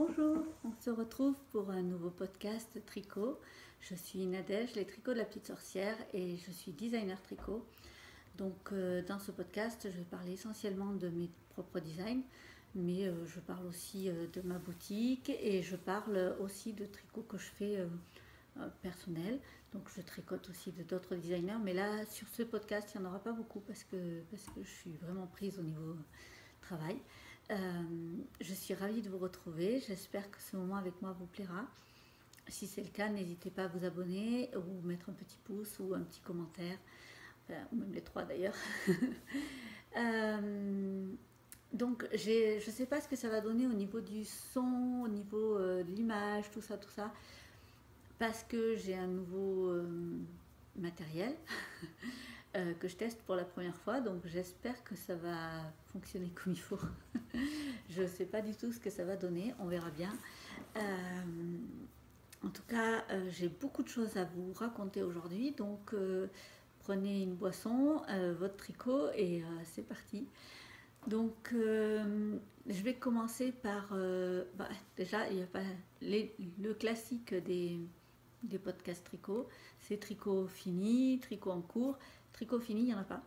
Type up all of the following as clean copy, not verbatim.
Bonjour, on se retrouve pour un nouveau podcast tricot. Je suis Nadège, les tricots de la petite sorcière et je suis designer tricot. Donc dans ce podcast, je vais parler essentiellement de mes propres designs, mais je parle aussi de ma boutique et je parle aussi de tricots que je fais personnels. Donc je tricote aussi de d'autres designers, mais là sur ce podcast, il n'y en aura pas beaucoup parce que je suis vraiment prise au niveau travail. Je suis ravie de vous retrouver. J'espère que ce moment avec moi vous plaira. Si c'est le cas, n'hésitez pas à vous abonner ou mettre un petit pouce ou un petit commentaire, ou même les trois d'ailleurs. Donc, je ne sais pas ce que ça va donner au niveau du son, au niveau de l'image, tout ça, parce que j'ai un nouveau matériel. Que je teste pour la première fois, donc j'espère que ça va fonctionner comme il faut. Je ne sais pas du tout ce que ça va donner, on verra bien. En tout cas, j'ai beaucoup de choses à vous raconter aujourd'hui, donc prenez une boisson, votre tricot et c'est parti. Donc je vais commencer par déjà il y a pas le classique des podcasts tricot, c'est tricot fini, tricot en cours. Tricot fini, il n'y en a pas.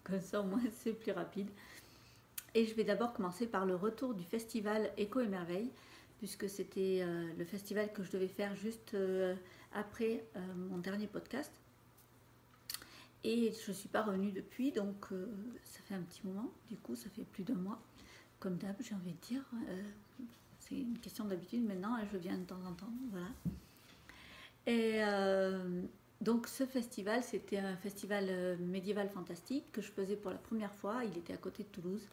Comme ça, au moins, c'est plus rapide. Et je vais d'abord commencer par le retour du festival Écho et Merveille, puisque c'était le festival que je devais faire juste après mon dernier podcast. Et je ne suis pas revenue depuis, donc ça fait un petit moment. Du coup, ça fait plus d'un mois. Comme d'hab, j'ai envie de dire. C'est une question d'habitude maintenant, je viens de temps en temps. Voilà. Et donc ce festival, c'était un festival médiéval fantastique que je faisais pour la première fois. Il était à côté de Toulouse.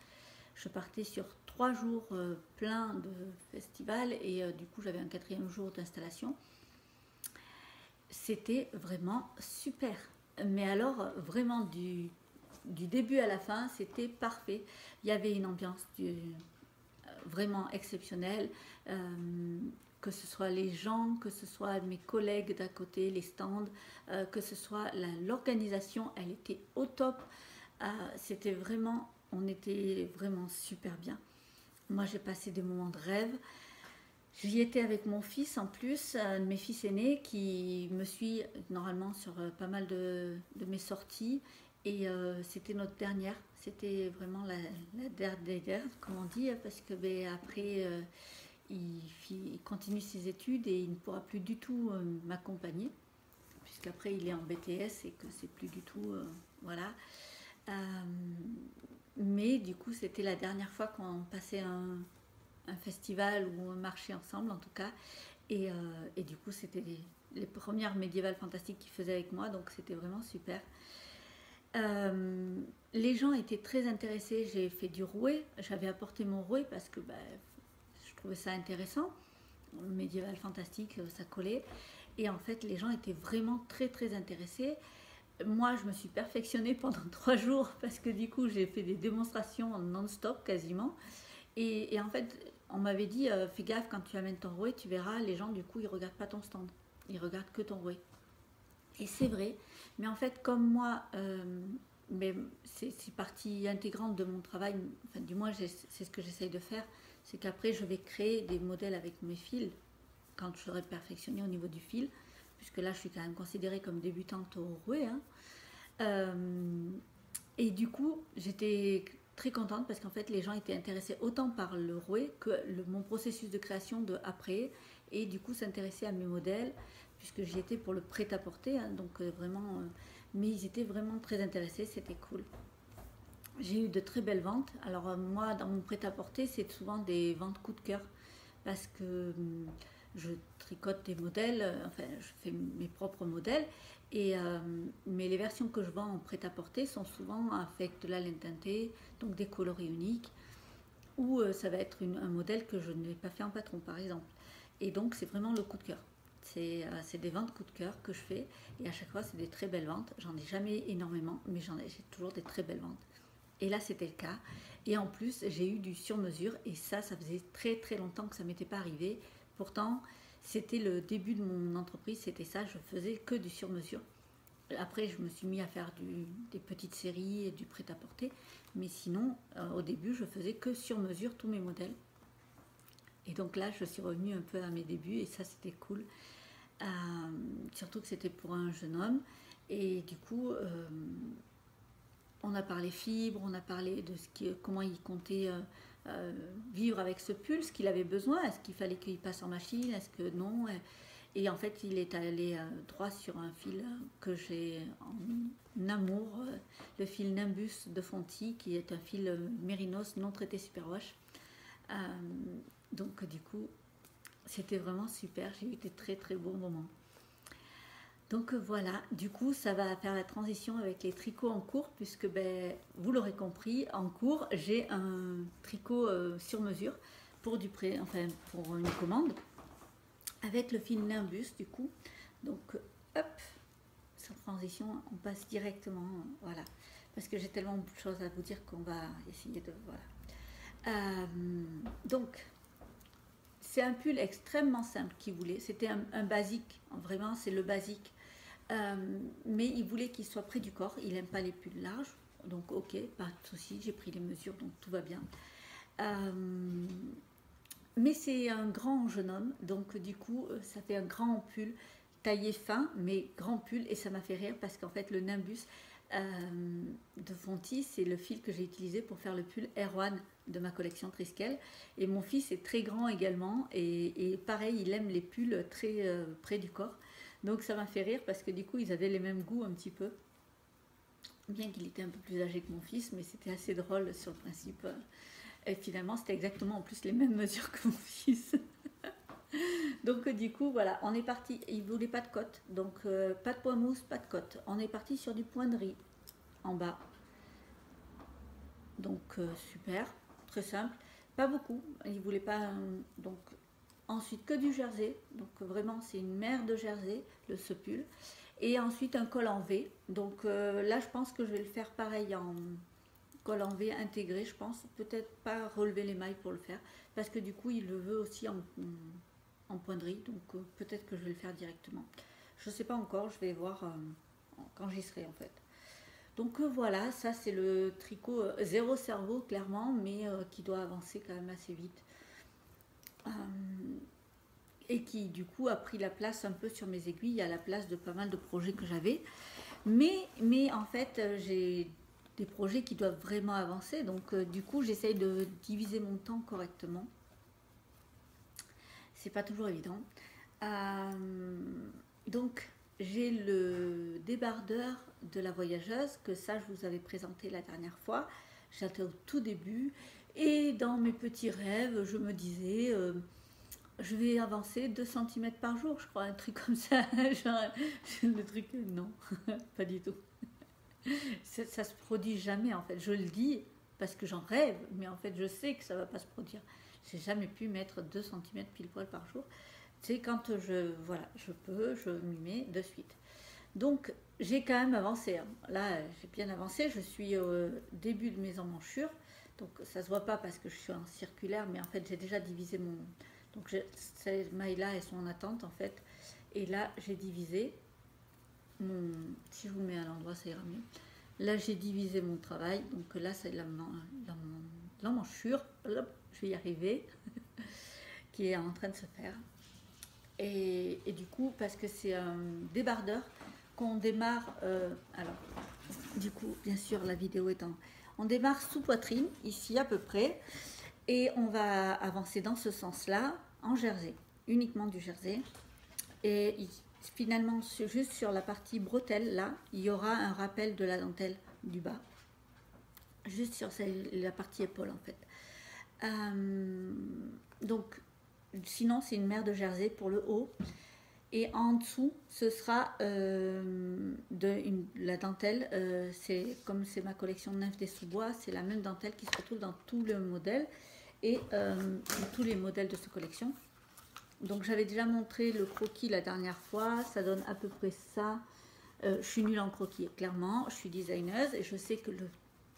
Je partais sur 3 jours pleins de festival et du coup j'avais un 4e jour d'installation. C'était vraiment super. Mais alors vraiment du début à la fin, c'était parfait. Il y avait une ambiance vraiment exceptionnelle. Que ce soit les gens, que ce soit mes collègues d'à côté, les stands, que ce soit l'organisation, elle était au top. C'était vraiment, on était vraiment super bien. Moi, j'ai passé des moments de rêve. J'y étais avec mon fils en plus, mes fils aînés, qui me suit normalement sur pas mal de mes sorties. Et c'était notre dernière. C'était vraiment la dernière, comme on dit, parce que après... il continue ses études et il ne pourra plus du tout m'accompagner, puisqu'après il est en BTS et que c'est plus du tout. Voilà. Mais du coup, c'était la dernière fois qu'on passait un festival ou un marché ensemble, en tout cas. Et du coup, c'était les premières médiévales fantastiques qu'il faisait avec moi, donc c'était vraiment super. Les gens étaient très intéressés. J'ai fait du rouet, j'avais apporté mon rouet parce que je trouvais ça intéressant, médiéval fantastique, ça collait. Et en fait, les gens étaient vraiment très très intéressés. Moi, je me suis perfectionnée pendant 3 jours parce que du coup, j'ai fait des démonstrations non-stop quasiment. Et en fait, on m'avait dit, fais gaffe quand tu amènes ton rouet, tu verras, les gens du coup, ils regardent pas ton stand, ils regardent que ton rouet. Et c'est vrai, mais en fait, comme moi, mais c'est partie intégrante de mon travail, enfin, du moins, c'est ce que j'essaye de faire, c'est qu'après, je vais créer des modèles avec mes fils quand je serai perfectionnée au niveau du fil, puisque là, je suis quand même considérée comme débutante au rouet. Hein. Et du coup, j'étais très contente parce qu'en fait, les gens étaient intéressés autant par le rouet que mon processus de création de après, et du coup, s'intéressaient à mes modèles, puisque j'y étais pour le prêt-à-porter, hein, donc vraiment, mais ils étaient vraiment très intéressés, c'était cool. J'ai eu de très belles ventes. Alors moi, dans mon prêt-à-porter, c'est souvent des ventes coup de cœur parce que je tricote des modèles, enfin je fais mes propres modèles, mais les versions que je vends en prêt-à-porter sont souvent avec de la laine teintée, donc des coloris uniques, ou ça va être un modèle que je n'ai pas fait en patron par exemple. Et donc c'est vraiment le coup de cœur. C'est des ventes coup de cœur que je fais et à chaque fois c'est des très belles ventes. J'en ai jamais énormément, mais j'ai toujours des très belles ventes. Et là, c'était le cas. Et en plus, j'ai eu du sur-mesure. Et ça faisait très très longtemps que ça ne m'était pas arrivé. Pourtant, c'était le début de mon entreprise. C'était ça, je faisais que du sur-mesure. Après, je me suis mis à faire des petites séries et du prêt-à-porter. Mais sinon, au début, je faisais que sur-mesure tous mes modèles. Et donc là, je suis revenue un peu à mes débuts et ça, c'était cool. Euh, Surtout que c'était pour un jeune homme. Et du coup, on a parlé fibres, on a parlé de comment il comptait vivre avec ce pull, ce qu'il avait besoin. Est-ce qu'il fallait qu'il passe en machine, est-ce que non? Et en fait, il est allé droit sur un fil que j'ai en amour, le fil Nimbus de Fonty, qui est un fil mérinos non traité superwash. Euh, donc du coup, c'était vraiment super, j'ai eu des très très bons moments. Donc voilà, du coup ça va faire la transition avec les tricots en cours, puisque ben, vous l'aurez compris, en cours j'ai un tricot sur mesure pour enfin pour une commande, avec le fil Nimbus du coup. Donc hop, sans transition, on passe directement, voilà, parce que j'ai tellement de choses à vous dire qu'on va essayer de, voilà. Donc c'est un pull extrêmement simple qu'il voulait. C'était un basique, vraiment c'est le basique. Mais il voulait qu'il soit près du corps. Il n'aime pas les pulls larges. Donc ok, pas de souci, j'ai pris les mesures, donc tout va bien. Mais c'est un grand jeune homme, donc du coup ça fait un grand pull taillé fin, mais grand pull. Et ça m'a fait rire parce qu'en fait le Nimbus de Fonty, c'est le fil que j'ai utilisé pour faire le pull Erwan de ma collection Triskel. Et mon fils est très grand également, et pareil, il aime les pulls très près du corps. Donc ça m'a fait rire parce que du coup ils avaient les mêmes goûts un petit peu. Bien qu'il était un peu plus âgé que mon fils, mais c'était assez drôle sur le principe. Et finalement c'était exactement en plus les mêmes mesures que mon fils. Donc du coup voilà, on est parti. Il voulait pas de cote, donc pas de point mousse, pas de cote. On est parti sur du point de riz en bas. Donc super, très simple. Pas beaucoup, il voulait pas. Donc ensuite que du jersey, donc vraiment c'est une mer de jersey, ce pull. Et ensuite un col en V. Donc là je pense que je vais le faire pareil en col en V intégré, je pense. Peut-être pas relever les mailles pour le faire, parce que du coup il le veut aussi en point de riz. Donc peut-être que je vais le faire directement. Je ne sais pas encore, je vais voir quand j'y serai en fait. Donc voilà, ça c'est le tricot zéro cerveau clairement, mais qui doit avancer quand même assez vite. Et qui du coup a pris la place un peu sur mes aiguilles, à la place de pas mal de projets que j'avais. Mais en fait, j'ai des projets qui doivent vraiment avancer, donc du coup j'essaye de diviser mon temps correctement. C'est pas toujours évident. Donc j'ai le débardeur de la voyageuse, que ça je vous avais présenté la dernière fois. J'étais au tout début, et dans mes petits rêves, je me disais je vais avancer 2 cm par jour, je crois, un truc comme ça. Genre, le truc, non, pas du tout. Ça se produit jamais, en fait. Je le dis parce que j'en rêve, mais en fait, je sais que ça va pas se produire. J'ai jamais pu mettre 2 cm pile poil par jour. C'est quand je peux, je m'y mets de suite. Donc, j'ai quand même avancé. Hein. Là, j'ai bien avancé. Je suis au début de mes emmanchures. Donc, ça se voit pas parce que je suis en circulaire, mais en fait, j'ai déjà divisé mon... Donc ces mailles-là, elles sont en attente en fait. Et là, j'ai divisé mon... Si je vous mets à l'endroit, ça ira mieux. Là, j'ai divisé mon travail. Donc là, c'est l'emmanchure. Je vais y arriver. Qui est en train de se faire. Et du coup, parce que c'est un débardeur qu'on démarre... alors, du coup, bien sûr, la vidéo est en... On démarre sous poitrine, ici à peu près. Et on va avancer dans ce sens-là, en jersey, uniquement du jersey. Et finalement, juste sur la partie bretelle, là, il y aura un rappel de la dentelle du bas. Juste sur la partie épaule, en fait. Donc, sinon, c'est une mer de jersey pour le haut. Et en dessous, ce sera la dentelle. Comme c'est ma collection Nymphes des sous-bois, c'est la même dentelle qui se retrouve dans tout le modèle. Et tous les modèles de cette collection. Donc j'avais déjà montré le croquis la dernière fois, ça donne à peu près ça. Je suis nulle en croquis, clairement, je suis designeuse et je sais que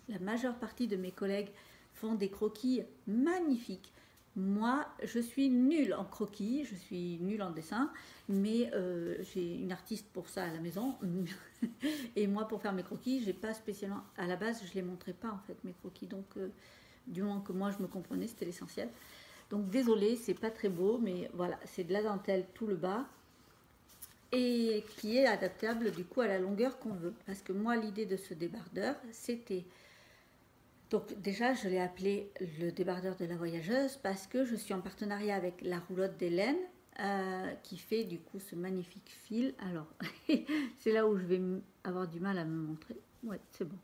la majeure partie de mes collègues font des croquis magnifiques. Moi, je suis nulle en croquis, je suis nulle en dessin, mais j'ai une artiste pour ça à la maison. Et moi, pour faire mes croquis, j'ai pas spécialement... À la base, je les montrais pas en fait, mes croquis, donc... du moment que moi je me comprenais, c'était l'essentiel. Donc désolé, c'est pas très beau, mais voilà, c'est de la dentelle tout le bas et qui est adaptable du coup à la longueur qu'on veut. Parce que moi, l'idée de ce débardeur, c'était... Donc déjà, je l'ai appelé le débardeur de la voyageuse parce que je suis en partenariat avec la roulotte d'Hélène qui fait du coup ce magnifique fil. Alors, c'est là où je vais avoir du mal à me montrer. Ouais, c'est bon.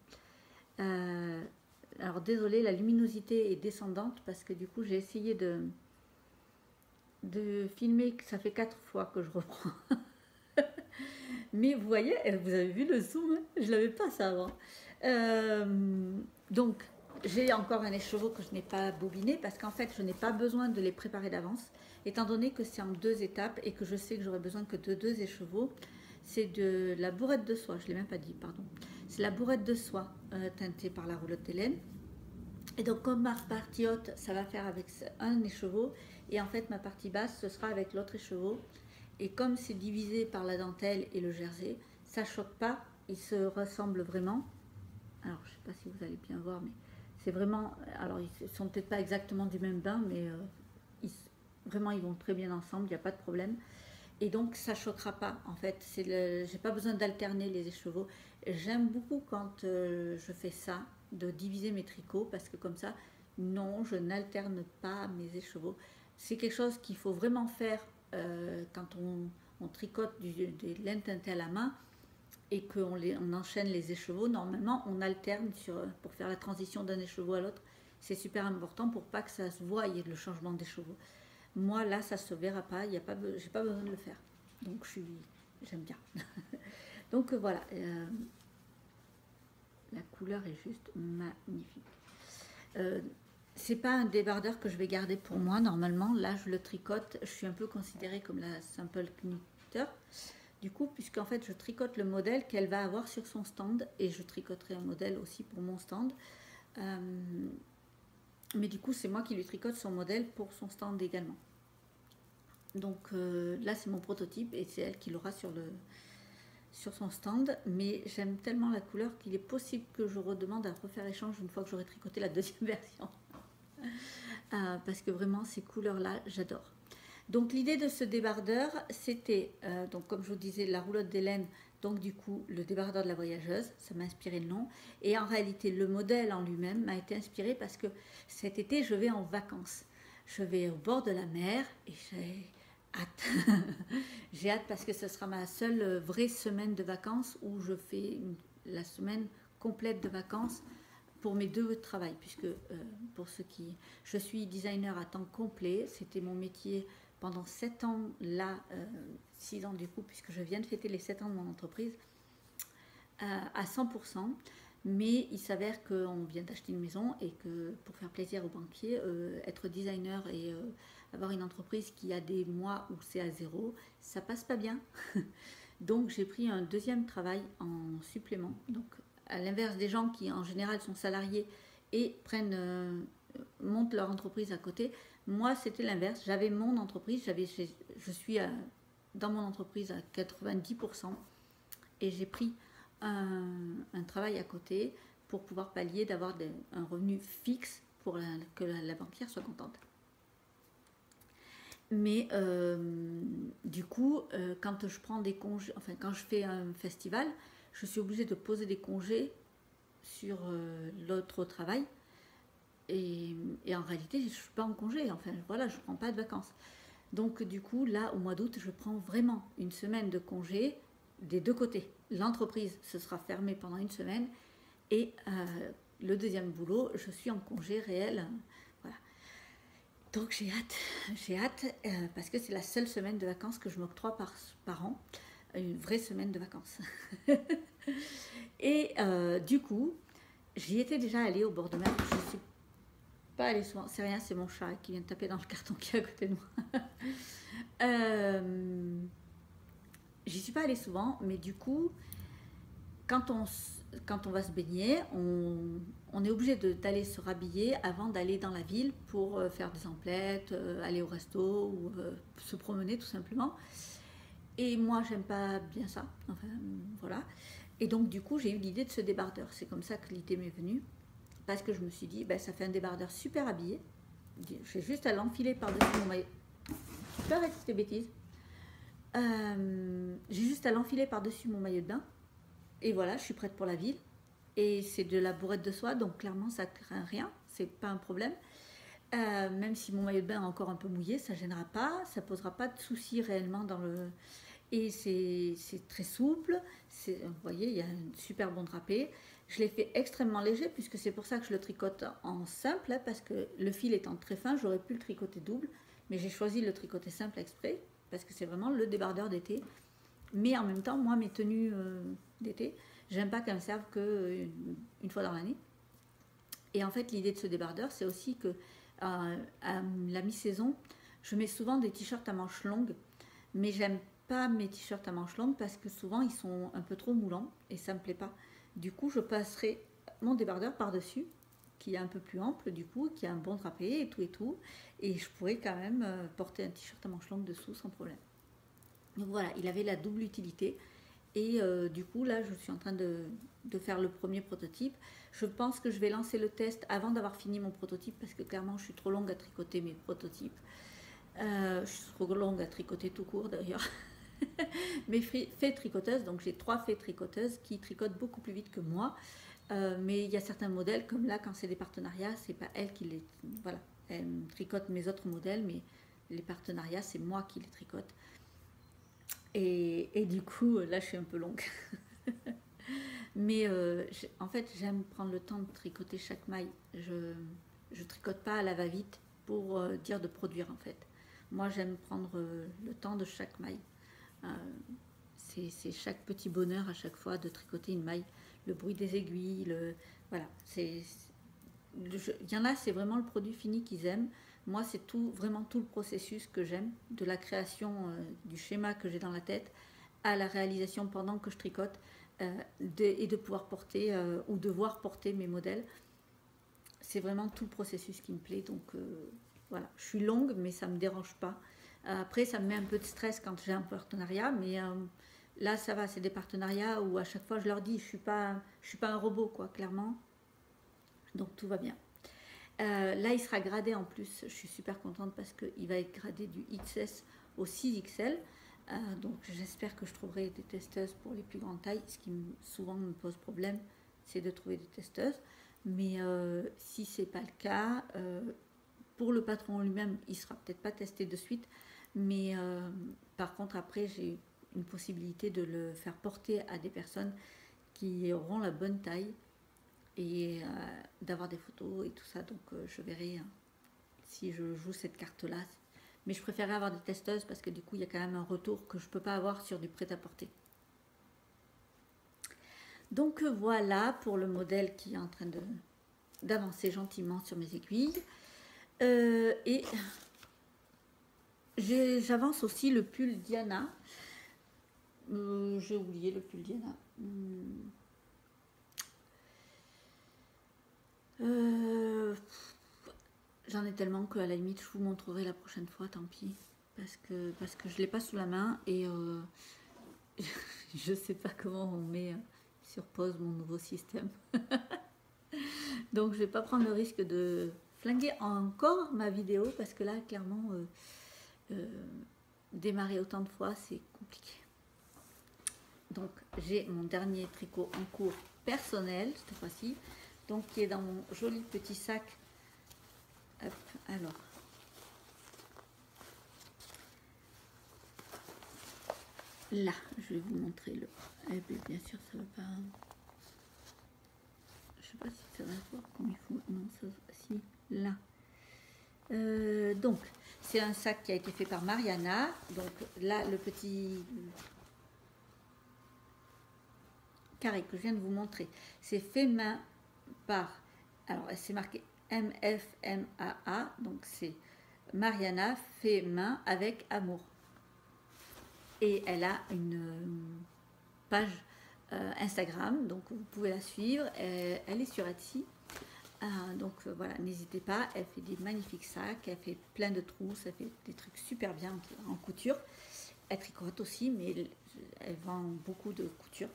Alors désolé, la luminosité est descendante parce que du coup j'ai essayé de filmer, que ça fait 4 fois que je reprends. Mais vous voyez, vous avez vu le zoom, hein, je l'avais pas ça avant. Donc j'ai encore un écheveau que je n'ai pas bobiné parce qu'en fait je n'ai pas besoin de les préparer d'avance étant donné que c'est en 2 étapes et que je sais que j'aurai besoin que de 2 écheveaux. C'est de la bourrette de soie, je ne l'ai même pas dit, pardon. C'est la bourrette de soie teintée par la roulotte d'Hélène. Et donc comme ma partie haute, ça va faire avec un écheveau et en fait ma partie basse, ce sera avec l'autre écheveau. Et comme c'est divisé par la dentelle et le jersey, ça ne choque pas, ils se ressemblent vraiment. Alors je ne sais pas si vous allez bien voir, mais c'est vraiment... Alors ils ne sont peut-être pas exactement du même bain, mais vraiment ils vont très bien ensemble, il n'y a pas de problème. Et donc ça choquera pas en fait, j'ai pas besoin d'alterner les écheveaux. J'aime beaucoup quand je fais ça, de diviser mes tricots, parce que comme ça, non, je n'alterne pas mes écheveaux. C'est quelque chose qu'il faut vraiment faire quand on tricote des laines teintées à la main et qu'on on enchaîne les écheveaux. Normalement on alterne pour faire la transition d'un écheveau à l'autre. C'est super important pour pas que ça se voie le changement d'écheveau. Moi, là, ça ne se verra pas, j'ai pas besoin de le faire. Donc, j'aime bien. Donc, voilà. La couleur est juste magnifique. C'est pas un débardeur que je vais garder pour moi, normalement. Là, je le tricote. Je suis un peu considérée comme la simple knitter. Du coup, puisqu'en fait, je tricote le modèle qu'elle va avoir sur son stand. Et je tricoterai un modèle aussi pour mon stand. Mais du coup, c'est moi qui lui tricote son modèle pour son stand également. Donc là, c'est mon prototype et c'est elle qui l'aura sur son stand. Mais j'aime tellement la couleur qu'il est possible que je redemande à refaire échange une fois que j'aurai tricoté la deuxième version. Parce que vraiment, ces couleurs-là, j'adore. Donc l'idée de ce débardeur, c'était, donc comme je vous disais, la roulotte d'Hélène. Donc du coup, le débardeur de la voyageuse, ça m'a inspiré le nom. Et en réalité, le modèle en lui-même m'a été inspiré parce que cet été, je vais en vacances. Je vais au bord de la mer et j'ai hâte. J'ai hâte parce que ce sera ma seule vraie semaine de vacances où je fais la semaine complète de vacances pour mes 2 travails. Puisque pour ceux qui... Je suis designer à temps complet. C'était mon métier pendant 7 ans, là, 6 ans du coup, puisque je viens de fêter les 7 ans de mon entreprise, à 100%. Mais il s'avère qu'on vient d'acheter une maison et que pour faire plaisir aux banquiers, être designer et avoir une entreprise qui a des mois où c'est à 0, ça passe pas bien. Donc j'ai pris un deuxième travail en supplément. Donc à l'inverse des gens qui en général sont salariés et montent leur entreprise à côté, moi c'était l'inverse. J'avais mon entreprise, je suis dans mon entreprise à 90% et j'ai pris un travail à côté pour pouvoir pallier d'avoir un revenu fixe pour que la banquière soit contente. Mais du coup, quand je prends des congés, enfin quand je fais un festival, je suis obligée de poser des congés sur l'autre travail. Et en réalité, je ne suis pas en congé. Enfin voilà, je ne prends pas de vacances. Donc du coup, là, au mois d'août, je prends vraiment une semaine de congé des 2 côtés. L'entreprise se sera fermée pendant une semaine et le deuxième boulot, je suis en congé réel. Voilà. Donc j'ai hâte parce que c'est la seule semaine de vacances que je m'octroie par an, une vraie semaine de vacances. Et du coup, j'y étais déjà allée au bord de mer. Je suis pas allée souvent, c'est rien, c'est mon chat qui vient de taper dans le carton qui est à côté de moi. J'y suis pas allée souvent, mais du coup, quand on va se baigner, on est obligé d'aller se rhabiller avant d'aller dans la ville pour faire des emplettes, aller au resto ou se promener tout simplement. Et moi, j'aime pas bien ça. Enfin, voilà. Et donc, du coup, j'ai eu l'idée de ce débardeur. C'est comme ça que l'idée m'est venue. Parce que je me suis dit, ben, ça fait un débardeur super habillé. j'ai juste à l'enfiler par-dessus mon maillot. Tu peux arrêter tes bêtises. J'ai juste à l'enfiler par-dessus mon maillot de bain. Et voilà, je suis prête pour la ville. Et c'est de la bourrette de soie, donc clairement ça craint rien, c'est pas un problème. Même si mon maillot de bain est encore un peu mouillé, ça gênera pas, ça posera pas de soucis réellement dans le. Et c'est très souple, vous voyez, il y a un super bon drapé. Je l'ai fait extrêmement léger puisque c'est pour ça que je le tricote en simple, hein, parce que le fil étant très fin, j'aurais pu le tricoter double, mais j'ai choisi de le tricoter simple exprès parce que c'est vraiment le débardeur d'été. Mais en même temps, moi, mes tenues d'été, j'aime pas qu'elles me servent qu'une fois dans l'année. Et en fait, l'idée de ce débardeur, c'est aussi que à la mi-saison, je mets souvent des t-shirts à manches longues, mais j'aime pas mes t-shirts à manches longues parce que souvent ils sont un peu trop moulants et ça me plaît pas. Du coup, je passerai mon débardeur par-dessus, qui est un peu plus ample, du coup, qui a un bon drapé et tout, et je pourrais quand même porter un t-shirt à manches longues dessous sans problème. Donc voilà, il avait la double utilité. Et du coup, là, je suis en train de faire le premier prototype. Je pense que je vais lancer le test avant d'avoir fini mon prototype parce que clairement, je suis trop longue à tricoter mes prototypes. Je suis trop longue à tricoter tout court d'ailleurs. Mes fées tricoteuses, donc j'ai 3 fées tricoteuses qui tricotent beaucoup plus vite que moi. Mais il y a certains modèles, comme là, quand c'est des partenariats, c'est pas elles qui les. Voilà, elles tricotent mes autres modèles, mais les partenariats, c'est moi qui les tricote. Et du coup, là, je suis un peu longue. Mais en fait, j'aime prendre le temps de tricoter chaque maille. Je tricote pas à la va-vite pour dire de produire, en fait. Moi, j'aime prendre le temps de chaque maille. C'est chaque petit bonheur à chaque fois de tricoter une maille. Le bruit des aiguilles, voilà. Il y en a, c'est vraiment le produit fini qu'ils aiment. Moi, c'est vraiment tout le processus que j'aime, de la création du schéma que j'ai dans la tête à la réalisation pendant que je tricote et de pouvoir porter ou devoir porter mes modèles. C'est vraiment tout le processus qui me plaît. Donc voilà, je suis longue, mais ça ne me dérange pas. Après, ça me met un peu de stress quand j'ai un partenariat, mais là, ça va, c'est des partenariats où à chaque fois, je leur dis, je suis pas un robot, quoi, clairement. Donc tout va bien. Là, il sera gradé en plus. Je suis super contente parce qu'il va être gradé du XS au 6XL. Donc j'espère que je trouverai des testeuses pour les plus grandes tailles. Ce qui souvent me pose problème, c'est de trouver des testeuses. Mais si ce n'est pas le cas, pour le patron lui-même, il ne sera peut-être pas testé de suite. Mais par contre, après, j'ai une possibilité de le faire porter à des personnes qui auront la bonne taille et d'avoir des photos et tout ça. Donc je verrai si je joue cette carte-là. Mais je préférerais avoir des testeuses parce que du coup, il y a quand même un retour que je ne peux pas avoir sur du prêt-à-porter. Donc voilà pour le modèle qui est en train d'avancer gentiment sur mes aiguilles. Et j'avance aussi le pull Diana. J'ai oublié le pull Diana. J'en ai tellement qu'à la limite je vous montrerai la prochaine fois, tant pis, parce que je l'ai pas sous la main et je sais pas comment on met sur pause mon nouveau système. Donc je vais pas prendre le risque de flinguer encore ma vidéo parce que là clairement démarrer autant de fois c'est compliqué. Donc j'ai mon dernier tricot en cours personnel cette fois-ci, donc qui est dans mon joli petit sac. Hop, alors. Là, je vais vous montrer le. Eh bien, bien sûr, ça va pas. Je sais pas si ça va voir comme il faut. Non, ça si. Là. Donc, c'est un sac qui a été fait par Mariana. Donc là, le petit carré que je viens de vous montrer, c'est fait main par. Alors, c'est marqué MFMAA, donc c'est Mariana fait main avec amour. Et elle a une page Instagram, donc vous pouvez la suivre. Elle est sur Etsy. Donc voilà, n'hésitez pas. Elle fait des magnifiques sacs, elle fait plein de trousses, elle fait des trucs super bien en couture. Elle tricote aussi, mais elle vend beaucoup de couture.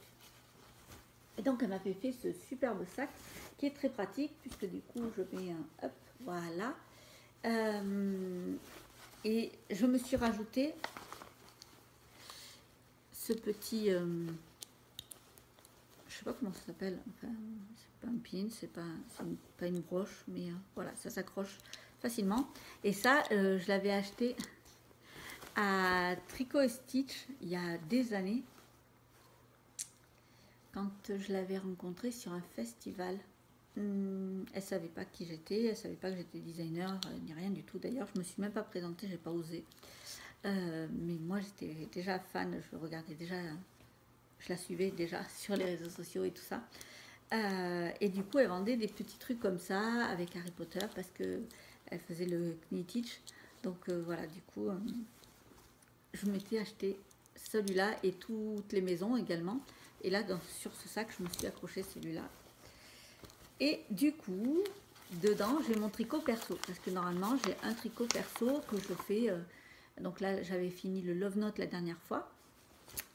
Et donc elle m'a fait ce superbe sac qui est très pratique puisque du coup je mets un hop, voilà, Et je me suis rajouté ce petit, je sais pas comment ça s'appelle, enfin, c'est pas un pin, c'est pas une broche, mais voilà, ça s'accroche facilement. Et ça, je l'avais acheté à Tricot et Stitch il y a des années, quand je l'avais rencontrée sur un festival. Elle savait pas qui j'étais, elle savait pas que j'étais designer, ni rien du tout. D'ailleurs, je me suis même pas présentée, j'ai pas osé. Mais moi, j'étais déjà fan, je regardais déjà, je la suivais déjà sur les réseaux sociaux et tout ça. Et du coup, elle vendait des petits trucs comme ça avec Harry Potter parce que elle faisait le Knittich. Donc voilà, du coup, je m'étais acheté celui-là et toutes les maisons également. Et là, sur ce sac, je me suis accroché celui-là. Et du coup, dedans, j'ai mon tricot perso. Parce que normalement, j'ai un tricot perso que je fais. Donc là, j'avais fini le Love Note la dernière fois.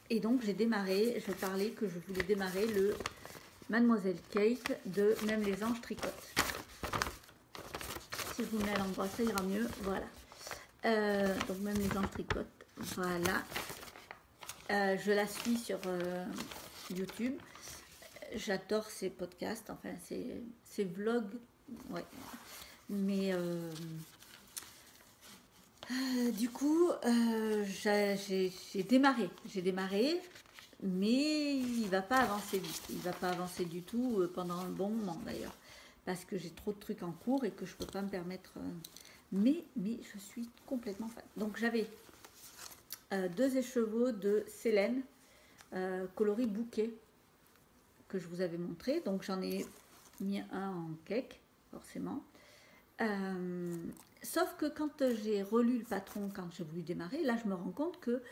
Et donc, j'ai démarré, je parlais que je voulais démarrer le Mademoiselle Kate de Même les anges tricotent. Si je vous mets à l'endroit, ça ira mieux. Voilà. Donc, Même les anges tricotent. Voilà. Je la suis sur YouTube. J'adore ses podcasts, enfin ses vlogs, ouais. Mais du coup, j'ai démarré, mais il va pas avancer vite. Il va pas avancer du tout pendant un bon moment d'ailleurs, parce que j'ai trop de trucs en cours et que je peux pas me permettre. Mais je suis complètement fan. Donc j'avais 2 écheveaux de Célène coloris bouquet que je vous avais montré. Donc j'en ai mis un en cake, forcément. Sauf que quand j'ai relu le patron, quand j'ai voulu démarrer, là je me rends compte que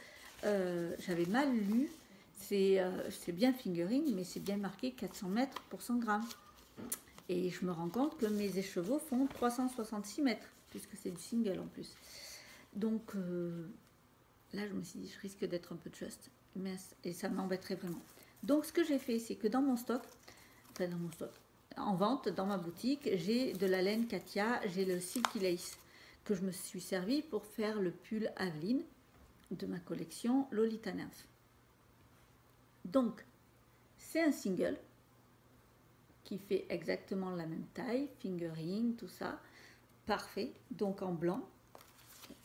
j'avais mal lu. C'est bien fingering, mais c'est bien marqué 400 mètres pour 100 grammes. Et je me rends compte que mes écheveaux font 366 mètres, puisque c'est du single en plus. Donc là je me suis dit, je risque d'être un peu juste, et ça m'embêterait vraiment. Donc ce que j'ai fait, c'est que dans mon stock, en vente, dans ma boutique, j'ai de la laine Katia, j'ai le Silky Lace que je me suis servi pour faire le pull Aveline de ma collection Lolita Nymph. Donc, c'est un single qui fait exactement la même taille, fingering, tout ça, parfait. Donc en blanc,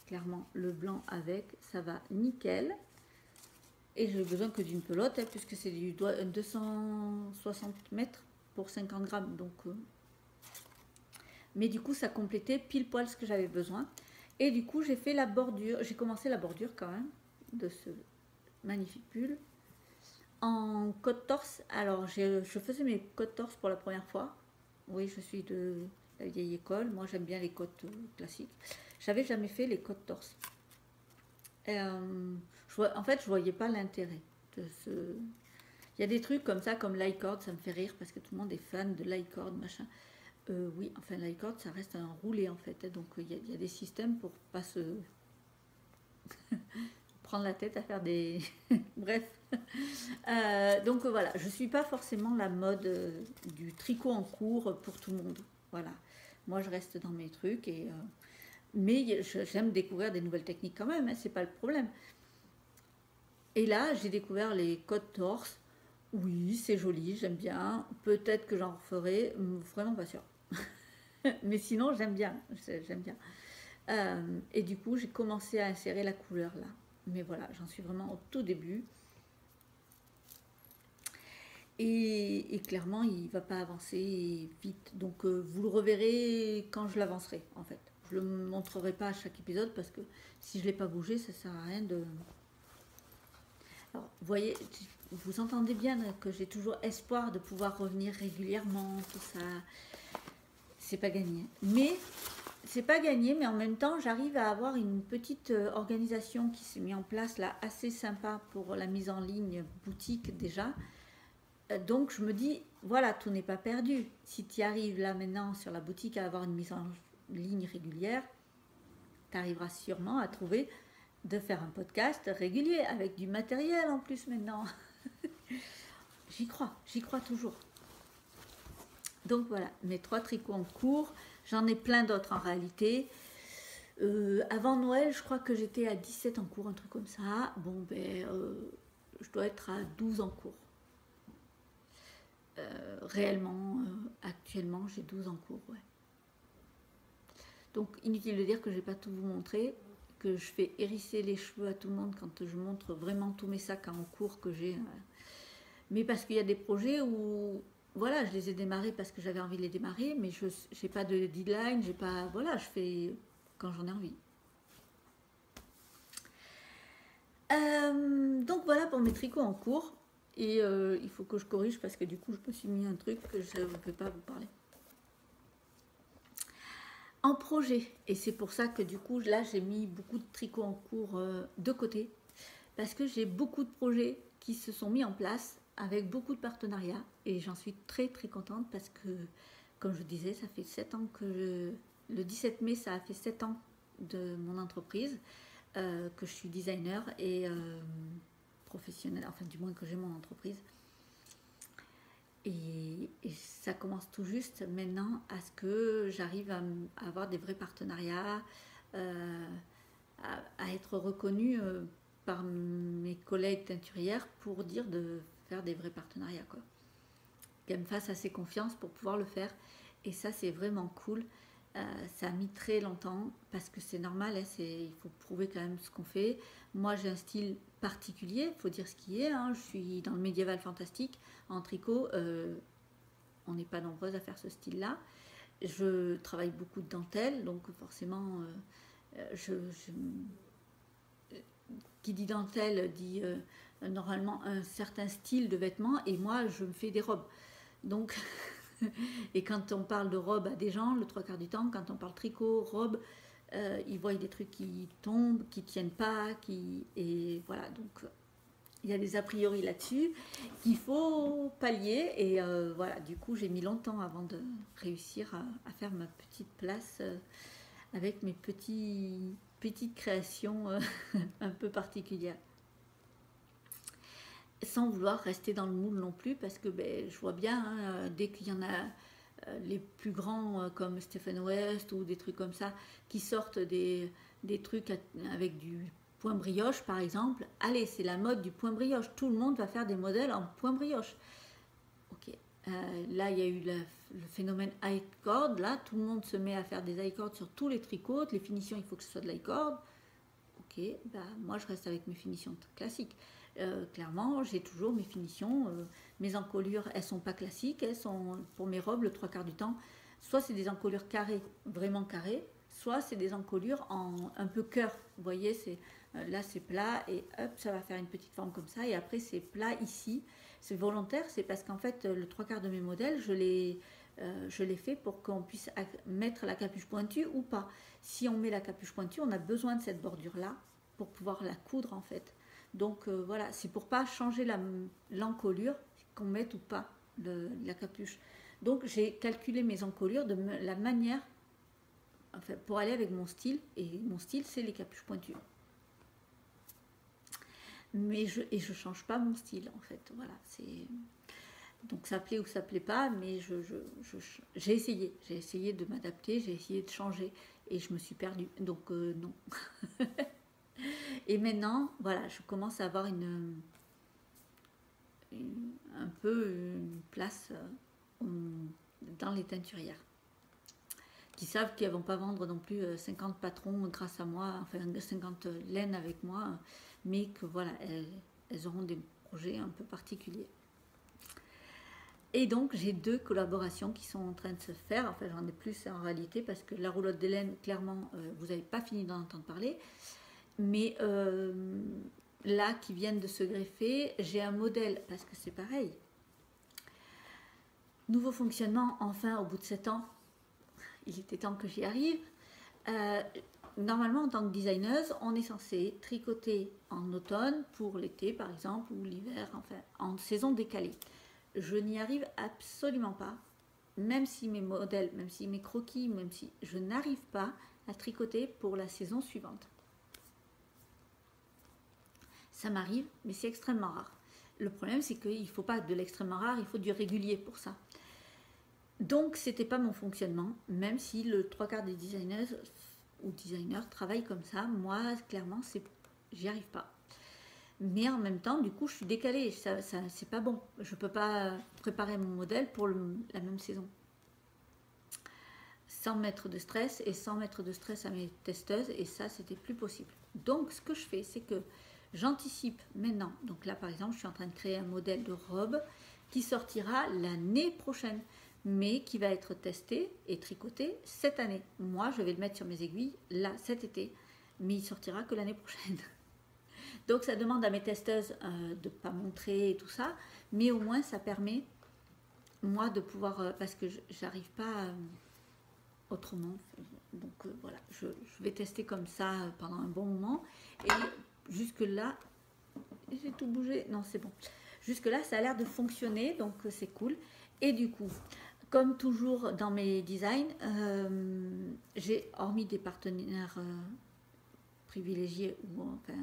clairement le blanc avec, ça va nickel. Et j'ai besoin que d'une pelote, puisque c'est du 260 mètres pour 50 grammes. Donc, mais du coup, ça complétait pile poil ce que j'avais besoin. Et du coup, j'ai fait la bordure. J'ai commencé la bordure quand même de ce magnifique pull en côte torse. Alors, je faisais mes côtes torse pour la première fois. Oui, je suis de la vieille école. Moi, j'aime bien les côtes classiques. J'avais jamais fait les côtes torse. En fait, je voyais pas l'intérêt de ce. Il y a des trucs comme ça, comme l'icord, ça me fait rire parce que tout le monde est fan de l'icord, machin. Oui, enfin, l'icord, ça reste un roulé en fait. Donc, il y a des systèmes pour pas se prendre la tête à faire des. Bref. Donc, voilà, je suis pas forcément la mode du tricot en cours pour tout le monde. Voilà. Moi, je reste dans mes trucs et. Mais j'aime découvrir des nouvelles techniques quand même, hein, c'est pas le problème. Et là, j'ai découvert les côtes torse. Oui, c'est joli, j'aime bien. Peut-être que j'en referai, vraiment pas sûr. Mais sinon, j'aime bien. Et du coup, j'ai commencé à insérer la couleur là. Mais voilà, j'en suis vraiment au tout début. Et clairement, il ne va pas avancer vite. Donc, vous le reverrez quand je l'avancerai, en fait. Je ne le montrerai pas à chaque épisode parce que si je ne l'ai pas bougé, ça ne sert à rien de... Alors, vous voyez, vous entendez bien que j'ai toujours espoir de pouvoir revenir régulièrement, tout ça. C'est pas gagné. Mais c'est pas gagné, mais en même temps, j'arrive à avoir une petite organisation qui s'est mise en place là, assez sympa pour la mise en ligne boutique déjà. Donc je me dis, voilà, tout n'est pas perdu. Si tu arrives là maintenant sur la boutique à avoir une mise en ligne régulière, tu arriveras sûrement à trouver de faire un podcast régulier avec du matériel en plus maintenant. J'y crois toujours. Donc voilà, mes 3 tricots en cours, j'en ai plein d'autres en réalité. Avant Noël, je crois que j'étais à 17 en cours, un truc comme ça. Bon, ben, je dois être à 12 en cours. Réellement, actuellement, j'ai 12 en cours, ouais. Donc, inutile de dire que je vais pas tout vous montrer, que je fais hérisser les cheveux à tout le monde quand je montre vraiment tous mes sacs en cours que j'ai. Mais parce qu'il y a des projets où, voilà, je les ai démarrés parce que j'avais envie de les démarrer, mais je n'ai pas de deadline, j'ai pas, voilà, je fais quand j'en ai envie. Donc voilà pour mes tricots en cours. Et il faut que je corrige parce que du coup, je me suis mis un truc que je ne peux pas vous parler. En projet, et c'est pour ça que du coup, là, j'ai mis beaucoup de tricots en cours de côté, parce que j'ai beaucoup de projets qui se sont mis en place avec beaucoup de partenariats, et j'en suis très très contente parce que, comme je disais, ça fait 7 ans que le 17 mai, ça a fait 7 ans de mon entreprise, que je suis designer et professionnelle, enfin du moins que j'ai mon entreprise. Et ça commence tout juste maintenant à ce que j'arrive à avoir des vrais partenariats, à être reconnue par mes collègues teinturières pour dire de faire des vrais partenariats, quoi. Qu'elles me fassent assez confiance pour pouvoir le faire. Et ça, c'est vraiment cool. Ça a mis très longtemps parce que c'est normal, hein, il faut prouver quand même ce qu'on fait. Moi, j'ai un style particulier, il faut dire ce qui est. Hein. Je suis dans le médiéval fantastique en tricot. On n'est pas nombreuses à faire ce style-là. Je travaille beaucoup de dentelle, donc forcément, qui dit dentelle dit normalement un certain style de vêtements, et moi, je me fais des robes. Donc, et quand on parle de robe à des gens, le 3/4 du temps, quand on parle tricot, robe, ils voient des trucs qui tombent, qui tiennent pas, et voilà. Donc, il y a des a priori là-dessus qu'il faut pallier. Et voilà, du coup, j'ai mis longtemps avant de réussir à faire ma petite place avec mes petites créations un peu particulières. Sans vouloir rester dans le moule non plus, parce que ben, je vois bien, hein, dès qu'il y en a les plus grands comme Stephen West ou des trucs comme ça, qui sortent des trucs avec du point brioche par exemple, allez, c'est la mode du point brioche, tout le monde va faire des modèles en point brioche. Ok, là il y a eu le phénomène high cord, là tout le monde se met à faire des high cord sur tous les tricots, les finitions il faut que ce soit de l'high cord. Ok, bah, moi je reste avec mes finitions classiques. Clairement, j'ai toujours mes finitions, mes encolures, elles sont pas classiques, elles sont pour mes robes le 3/4 du temps. Soit c'est des encolures carrées, vraiment carrées, soit c'est des encolures en un peu cœur. Vous voyez, là c'est plat et hop, ça va faire une petite forme comme ça. Et après c'est plat ici. C'est volontaire, c'est parce qu'en fait le 3/4 de mes modèles, je les fais pour qu'on puisse mettre la capuche pointue ou pas. Si on met la capuche pointue, on a besoin de cette bordure là pour pouvoir la coudre en fait. Donc voilà, c'est pour pas changer l'encolure, qu'on mette ou pas la capuche. Donc j'ai calculé mes encolures de la manière, enfin, pour aller avec mon style, et mon style c'est les capuches pointues. Mais je change pas mon style en fait, voilà, c'est... Donc ça plaît ou ça plaît pas, mais j'ai essayé de m'adapter, j'ai essayé de changer, et je me suis perdue, donc non. Et maintenant, voilà, je commence à avoir un peu une place dans les teinturières, qui savent qu'elles ne vont pas vendre non plus 50 patrons grâce à moi, enfin 50 laines avec moi, mais que voilà, elles auront des projets un peu particuliers. Et donc j'ai 2 collaborations qui sont en train de se faire, enfin j'en ai plus en réalité, parce que la roulotte de laine, clairement, vous n'avez pas fini d'en entendre parler. Mais là, qui viennent de se greffer, j'ai un modèle, parce que c'est pareil. Nouveau fonctionnement, enfin, au bout de 7 ans, il était temps que j'y arrive. Normalement, en tant que designeuse, on est censé tricoter en automne pour l'été, par exemple, ou l'hiver, enfin, en saison décalée. Je n'y arrive absolument pas, même si mes modèles, même si mes croquis, même si je n'arrive pas à tricoter pour la saison suivante. Ça m'arrive, mais c'est extrêmement rare. Le problème, c'est qu'il ne faut pas de l'extrêmement rare, il faut du régulier pour ça. Donc, c'était pas mon fonctionnement, même si le 3/4 des designers ou designers travaillent comme ça. Moi, clairement, j'y arrive pas. Mais en même temps, du coup, je suis décalée. C'est pas bon. Je peux pas préparer mon modèle pour la même saison. Sans mettre de stress et sans mettre de stress à mes testeuses. Et ça, c'était plus possible. Donc, ce que je fais, c'est que j'anticipe maintenant. Donc là, par exemple, je suis en train de créer un modèle de robe qui sortira l'année prochaine, mais qui va être testé et tricoté cette année. Moi, je vais le mettre sur mes aiguilles là, cet été, mais il sortira que l'année prochaine. Donc ça demande à mes testeuses de ne pas montrer et tout ça, mais au moins ça permet moi de pouvoir, parce que j'arrive pas autrement, donc voilà, je vais tester comme ça pendant un bon moment, et jusque là, j'ai tout bougé, non c'est bon, jusque là ça a l'air de fonctionner, donc c'est cool, et du coup, comme toujours dans mes designs, j'ai, hormis des partenaires privilégiés, ou enfin,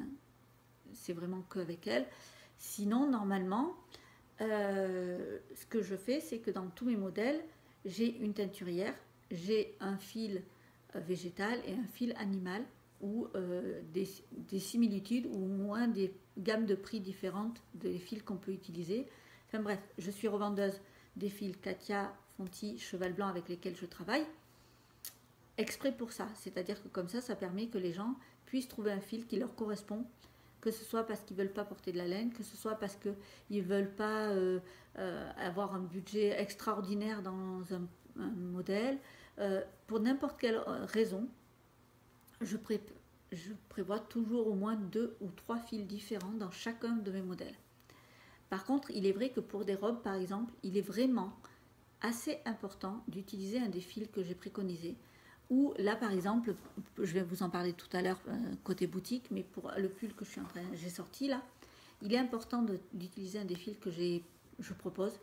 c'est vraiment qu'avec elle. Sinon, normalement, ce que je fais, c'est que dans tous mes modèles, j'ai une teinturière, j'ai un fil végétal et un fil animal, ou des similitudes, ou au moins des gammes de prix différentes des fils qu'on peut utiliser. Enfin bref, je suis revendeuse des fils Katia, Fonti, Cheval Blanc avec lesquels je travaille, exprès pour ça. C'est-à-dire que comme ça permet que les gens puissent trouver un fil qui leur correspond, que ce soit parce qu'ils ne veulent pas porter de la laine, que ce soit parce qu'ils ne veulent pas avoir un budget extraordinaire dans un modèle. Pour n'importe quelle raison, je prévois toujours au moins 2 ou 3 fils différents dans chacun de mes modèles. Par contre, il est vrai que pour des robes, par exemple, il est vraiment assez important d'utiliser un des fils que j'ai préconisé. Ou là, par exemple, je vais vous en parler tout à l'heure côté boutique, mais pour le pull que j'ai sorti là, il est important d'utiliser un des fils que je propose,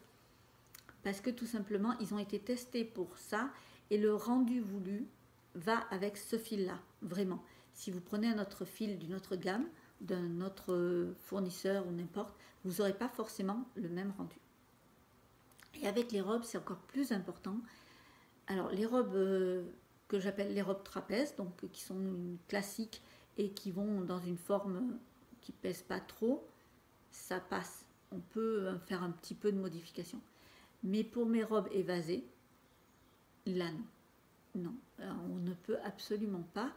parce que tout simplement, ils ont été testés pour ça, et le rendu voulu va avec ce fil-là, vraiment. Si vous prenez un autre fil d'une autre gamme, d'un autre fournisseur ou n'importe, vous n'aurez pas forcément le même rendu. Et avec les robes, c'est encore plus important. Alors, les robes que j'appelle les robes trapèzes, donc qui sont classiques et qui vont dans une forme qui pèse pas trop, ça passe. On peut faire un petit peu de modification. Mais pour mes robes évasées, là non. On ne peut absolument pas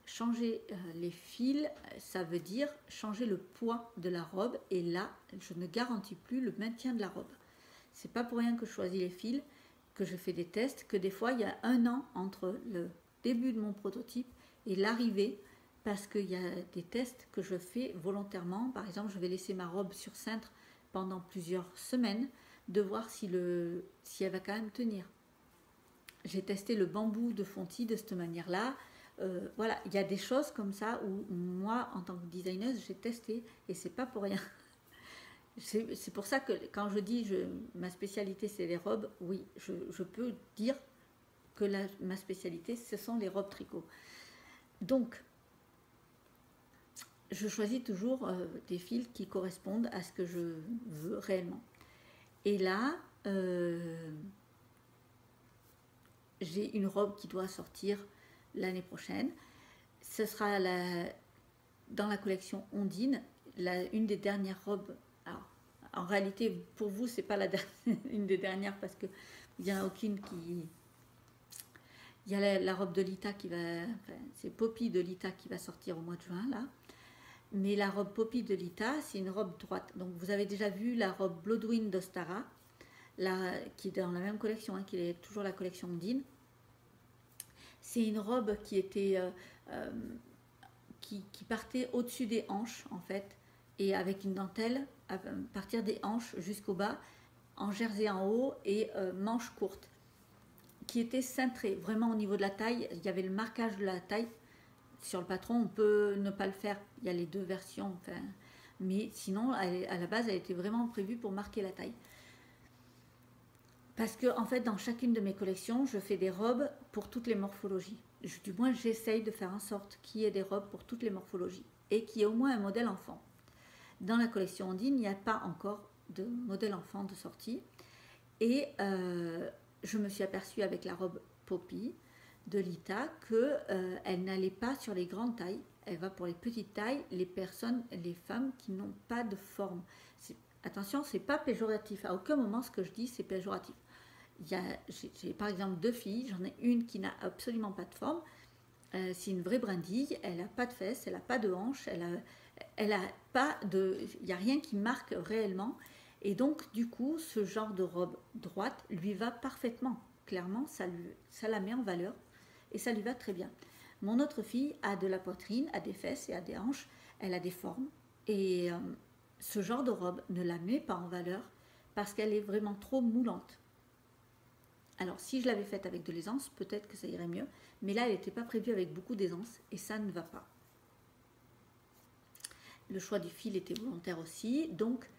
changer les fils, ça veut dire changer le poids de la robe, et là, je ne garantis plus le maintien de la robe. C'est pas pour rien que je choisis les fils, que je fais des tests, que des fois il y a 1 an entre le début de mon prototype et l'arrivée, parce qu'il y a des tests que je fais volontairement. Par exemple, je vais laisser ma robe sur cintre pendant plusieurs semaines, de voir si elle va quand même tenir. J'ai testé le bambou de Fonti de cette manière-là. Voilà, il y a des choses comme ça où moi, en tant que designer, j'ai testé, et c'est pas pour rien. C'est pour ça que quand je dis ma spécialité c'est les robes, oui, je peux dire que ma spécialité ce sont les robes tricot. Donc, je choisis toujours des fils qui correspondent à ce que je veux réellement. Et là, j'ai une robe qui doit sortir l'année prochaine. Ce sera dans la collection Ondine, une des dernières robes. Alors, en réalité, pour vous, c'est pas une des dernières, parce qu'il n'y en a aucune qui... Il y a la robe de Lita qui va... Enfin, c'est Poppy de Lita qui va sortir au mois de juin, là. Mais la robe Poppy de Lita, c'est une robe droite. Donc, vous avez déjà vu la robe Bloodwind d'Ostara, qui est dans la même collection, qui est toujours la collection Ondine. C'est une robe qui était... qui partait au-dessus des hanches, en fait, et avec une dentelle à partir des hanches jusqu'au bas, en jersey en haut et manches courtes, qui était cintrée vraiment au niveau de la taille. Il y avait le marquage de la taille sur le patron. On peut ne pas le faire, il y a les deux versions, enfin, mais sinon à la base elle était vraiment prévue pour marquer la taille, parce que en fait dans chacune de mes collections je fais des robes pour toutes les morphologies. Du moins j'essaye de faire en sorte qu'il y ait des robes pour toutes les morphologies et qu'il y ait au moins un modèle enfant. Dans la collection Ondine, il n'y a pas encore de modèle enfant de sortie. Et je me suis aperçue avec la robe Poppy de Lita que elle n'allait pas sur les grandes tailles, elle va pour les petites tailles, les personnes, les femmes qui n'ont pas de forme. Attention, c'est pas péjoratif, à aucun moment ce que je dis c'est péjoratif. J'ai par exemple 2 filles, j'en ai une qui n'a absolument pas de forme, c'est une vraie brindille, elle n'a pas de fesses, elle n'a pas de hanches, elle a pas de, il n'y a rien qui marque réellement, et donc du coup ce genre de robe droite lui va parfaitement, clairement ça la met en valeur et ça lui va très bien. Mon autre fille a de la poitrine, a des fesses et a des hanches, elle a des formes, et ce genre de robe ne la met pas en valeur parce qu'elle est vraiment trop moulante. Alors si je l'avais faite avec de l'aisance, peut-être que ça irait mieux, mais là elle n'était pas prévue avec beaucoup d'aisance et ça ne va pas. Le choix du fil était volontaire aussi, donc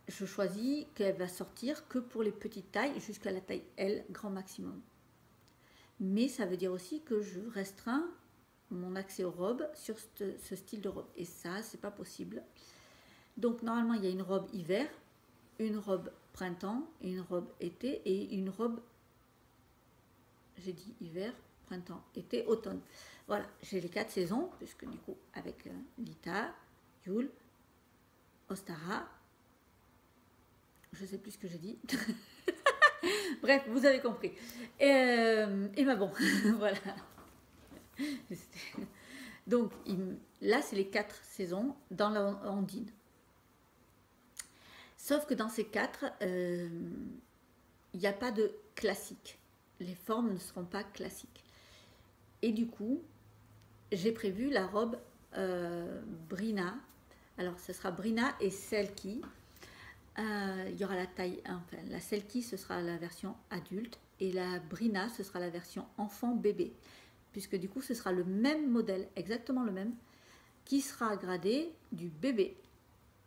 je choisis qu'elle va sortir que pour les petites tailles jusqu'à la taille L grand maximum. Mais ça veut dire aussi que je restreins mon accès aux robes sur ce style de robe, et ça c'est pas possible. Donc normalement il y a une robe hiver, une robe printemps, une robe été et une robe, j'ai dit hiver, printemps, été, automne. Voilà, j'ai les 4 saisons, puisque du coup avec Lita, Yule, Ostara, je sais plus ce que j'ai dit. Bref, vous avez compris. Et bah bon, voilà. Donc là c'est les 4 saisons dans la ondine. Sauf que dans ces 4, il n'y a pas de classique. Les formes ne seront pas classiques. Et du coup, j'ai prévu la robe Brina. Alors, ce sera Brina et Selkie. Il y aura la taille, enfin, la Selkie, ce sera la version adulte. Et la Brina, ce sera la version enfant-bébé. Puisque du coup, ce sera le même modèle, exactement le même, qui sera gradé du bébé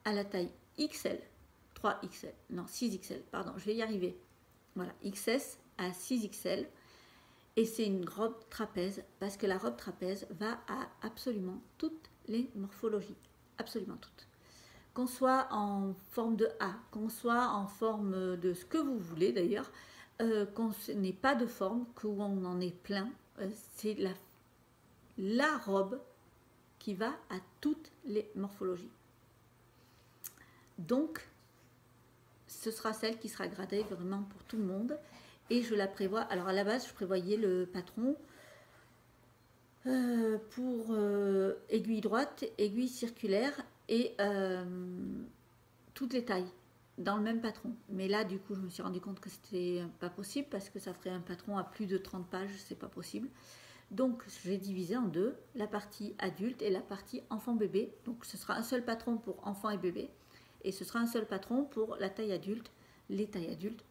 à la taille XL. 3XL, non 6XL, pardon, je vais y arriver. Voilà, XS à 6XL. Et c'est une robe trapèze, parce que la robe trapèze va à absolument toutes les morphologies. Absolument toutes. Qu'on soit en forme de A, qu'on soit en forme de ce que vous voulez d'ailleurs, qu'on n'ait pas de forme, qu'on en ait plein, c'est la robe qui va à toutes les morphologies. Donc, ce sera celle qui sera gradée vraiment pour tout le monde. Et je la prévois. Alors à la base, je prévoyais le patron pour aiguille droite, aiguille circulaire et toutes les tailles dans le même patron. Mais là, du coup, je me suis rendu compte que c'était pas possible parce que ça ferait un patron à plus de 30 pages, c'est pas possible. Donc, j'ai divisé en deux, la partie adulte et la partie enfant-bébé. Donc, ce sera un seul patron pour enfant et bébé. Et ce sera un seul patron pour la taille adulte, les tailles adultes.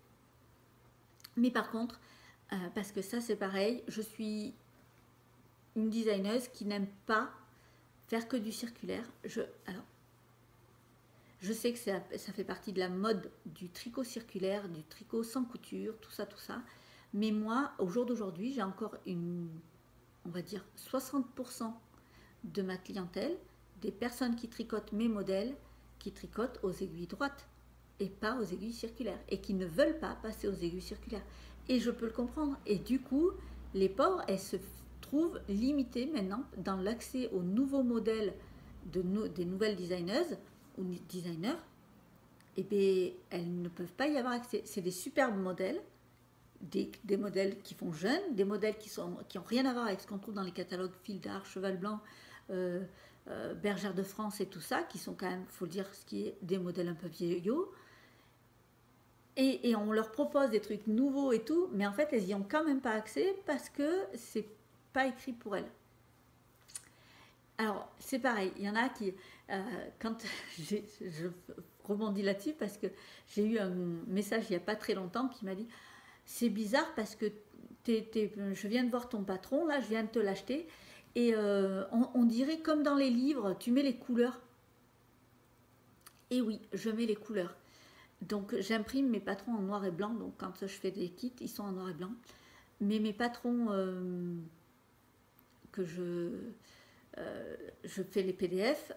Mais par contre, parce que ça c'est pareil, je suis une designeuse qui n'aime pas faire que du circulaire. Alors, je sais que ça fait partie de la mode du tricot circulaire, du tricot sans couture, tout ça. Mais moi, au jour d'aujourd'hui, j'ai encore on va dire 60% de ma clientèle, des personnes qui tricotent mes modèles, qui tricotent aux aiguilles droites et pas aux aiguilles circulaires et qui ne veulent pas passer aux aiguilles circulaires. Et je peux le comprendre. Et du coup, les pauvres, elles se trouvent limitées maintenant dans l'accès aux nouveaux modèles des nouvelles designeuses ou designers. Et bien, elles ne peuvent pas y avoir accès. C'est des superbes modèles, des modèles qui font jeunes, des modèles qui n'ont rien à voir avec ce qu'on trouve dans les catalogues Fil d'Art, Cheval Blanc, Bergère de France et tout ça, qui sont quand même, il faut le dire, ce qui est des modèles un peu vieillots. Et on leur propose des trucs nouveaux et tout, mais en fait, elles n'y ont quand même pas accès parce que c'est pas écrit pour elles. Alors, c'est pareil, il y en a qui, quand je rebondis là-dessus parce que j'ai eu un message il n'y a pas très longtemps qui m'a dit « C'est bizarre parce que je viens de voir ton patron, là, je viens de te l'acheter, et on dirait comme dans les livres, tu mets les couleurs. » Et oui, je mets les couleurs. Donc j'imprime mes patrons en noir et blanc, donc quand je fais des kits, ils sont en noir et blanc. Mais mes patrons que je fais les PDF,